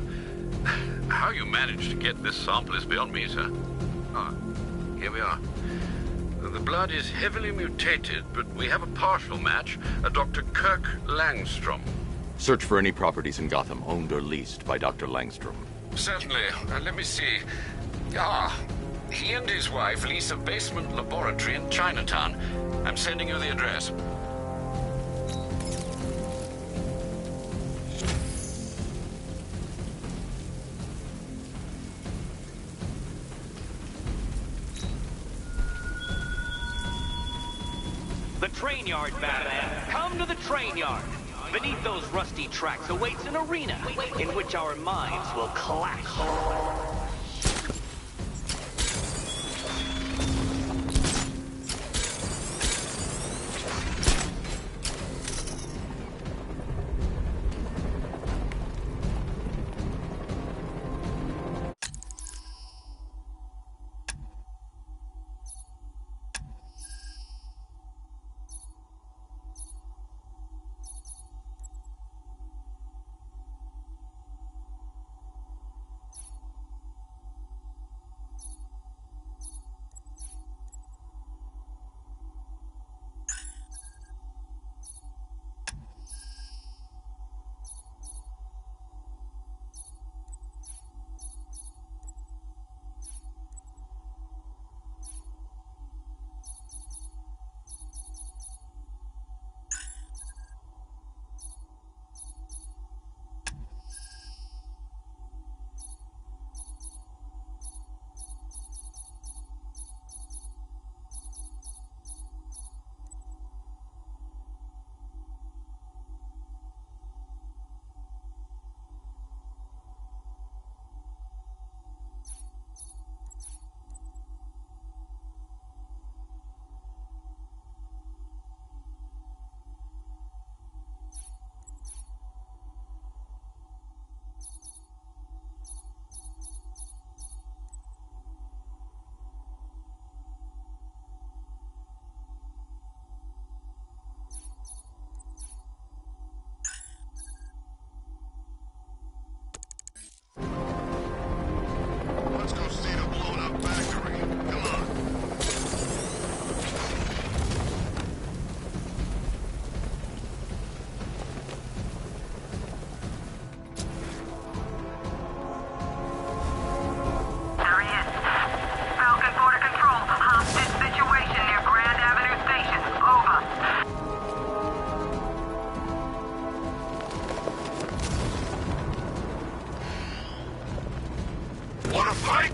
How you managed to get this sample is beyond me, sir. Ah, here we are. The blood is heavily mutated, but we have a partial match, a Dr. Kirk Langstrom. Search for any properties in Gotham owned or leased by Dr. Langstrom. Certainly. Let me see. Ah, he and his wife lease a basement laboratory in Chinatown. I'm sending you the address. The train yard, Batman. Come to the train yard. Beneath those rusty tracks awaits an arena in which our minds will clash. Let's go see the blown up factory. Come on. There he is. Falcon Border Control. Hostage situation near Grand Avenue Station. Over. Want to fight?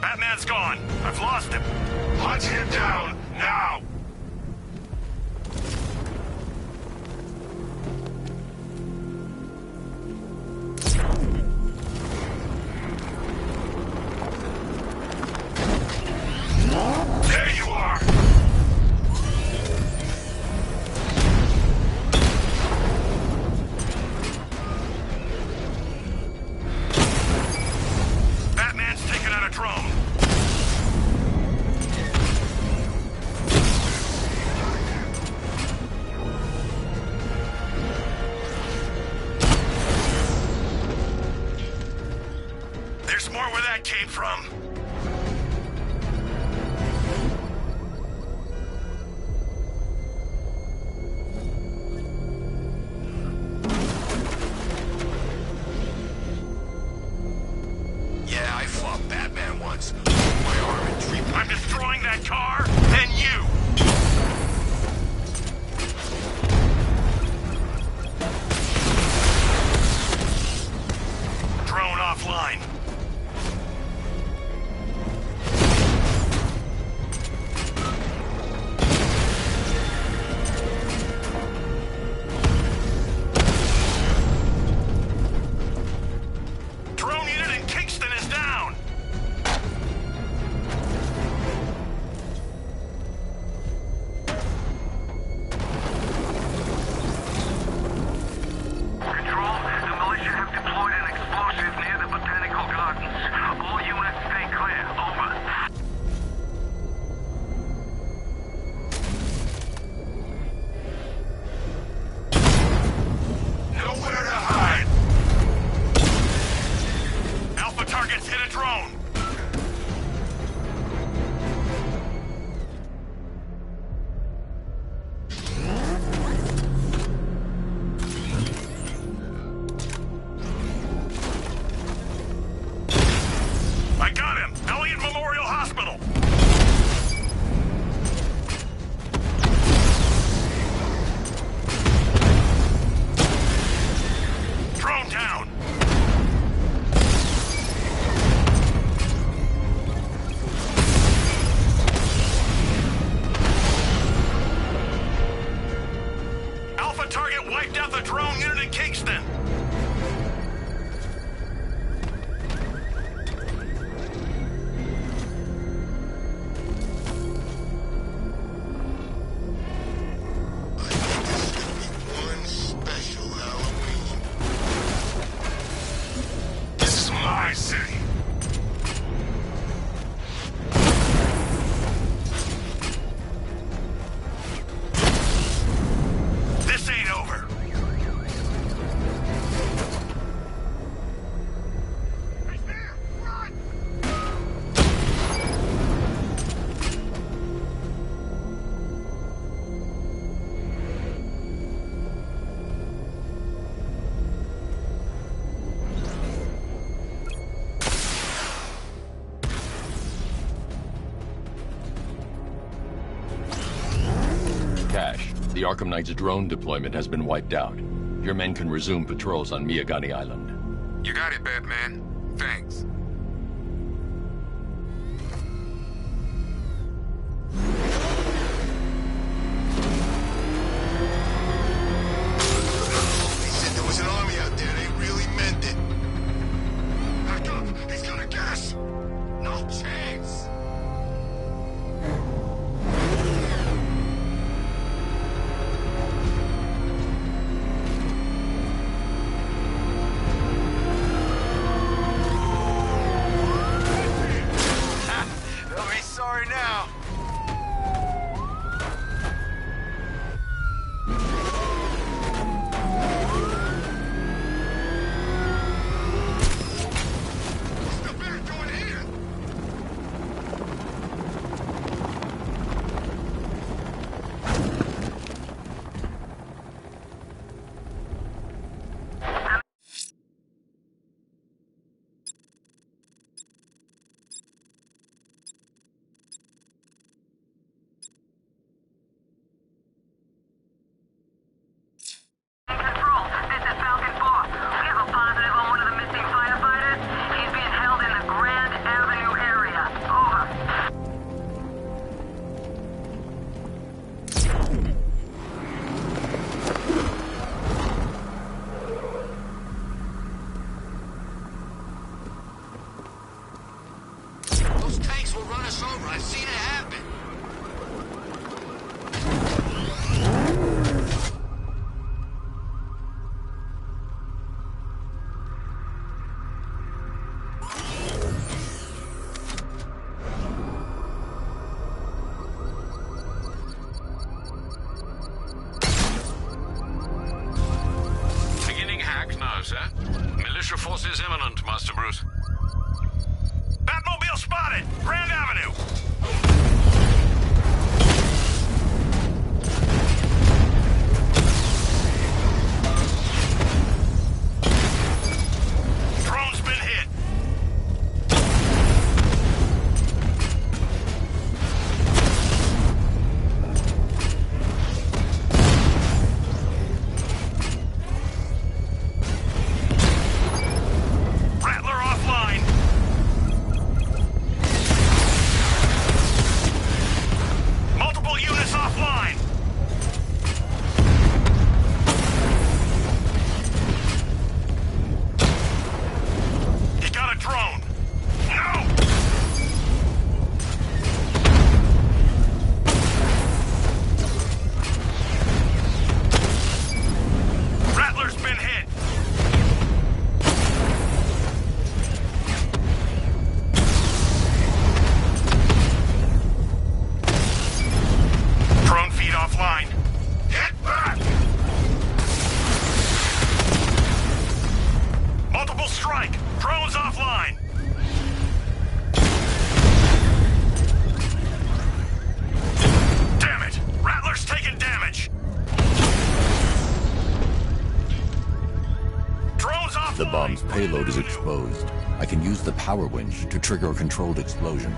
Batman's gone. I've lost him. Hunt him down, now! There you are! Batman's taken out a drone. There's more where that came from. Yeah, I fought once. My arm and tree. I'm destroying that car, then you. Drone offline. Drone unit in Kingston is down. Control, the militia have deployed an explosive near the Botanical Gardens. All units stay clear. Over. Nowhere to hide. Alpha targets hit a drone. I got him! Elliott Memorial Hospital! Drone down! Alpha target wiped out the drone unit in Kingston! One special Halloween. This is my city! This ain't over! Cash, the Arkham Knight's drone deployment has been wiped out. Your men can resume patrols on Miyagani Island. You got it, Batman. Thanks. They said there was an army out there. They really meant it. Back up! He's gonna get us! No chance! They'll be sorry now. What's the bear doing here? Control, this is Falcon 4. We have a positive on one of the missing firefighters. He's being held in the Grand Avenue area. Over. Those tanks will run us over. I've seen it happen. Beginning hack now, sir. Militia forces imminent, Master Bruce. Batmobile spotted! Grand Avenue! Drone's been hit! strike! Drone's offline! Damn it! Rattler's taking damage! Drone's offline! The bomb's payload is exposed. I can use the power winch to trigger a controlled explosion.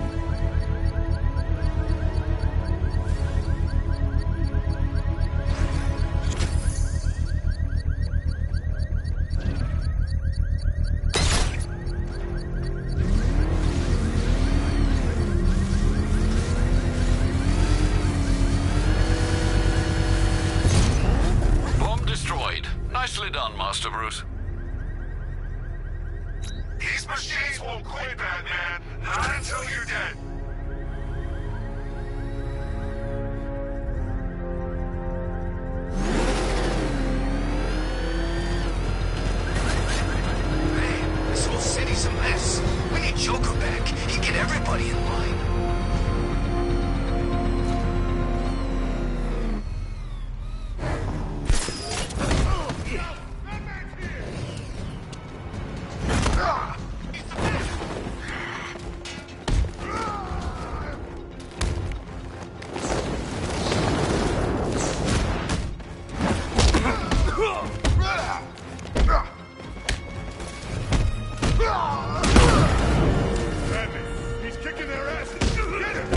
Bomb destroyed. Nicely done, Master Bruce. These machines won't quit, Batman. Not until you're dead. Man, this whole city's a mess. We need Joker back. He'd get everybody in line. He's kicking their asses. Get him!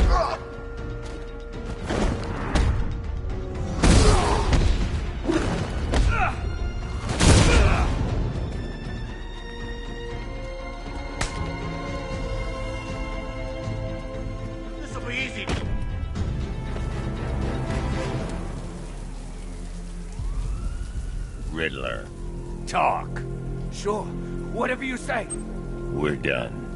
This'll be easy. Riddler, talk. Sure. Whatever you say. We're done.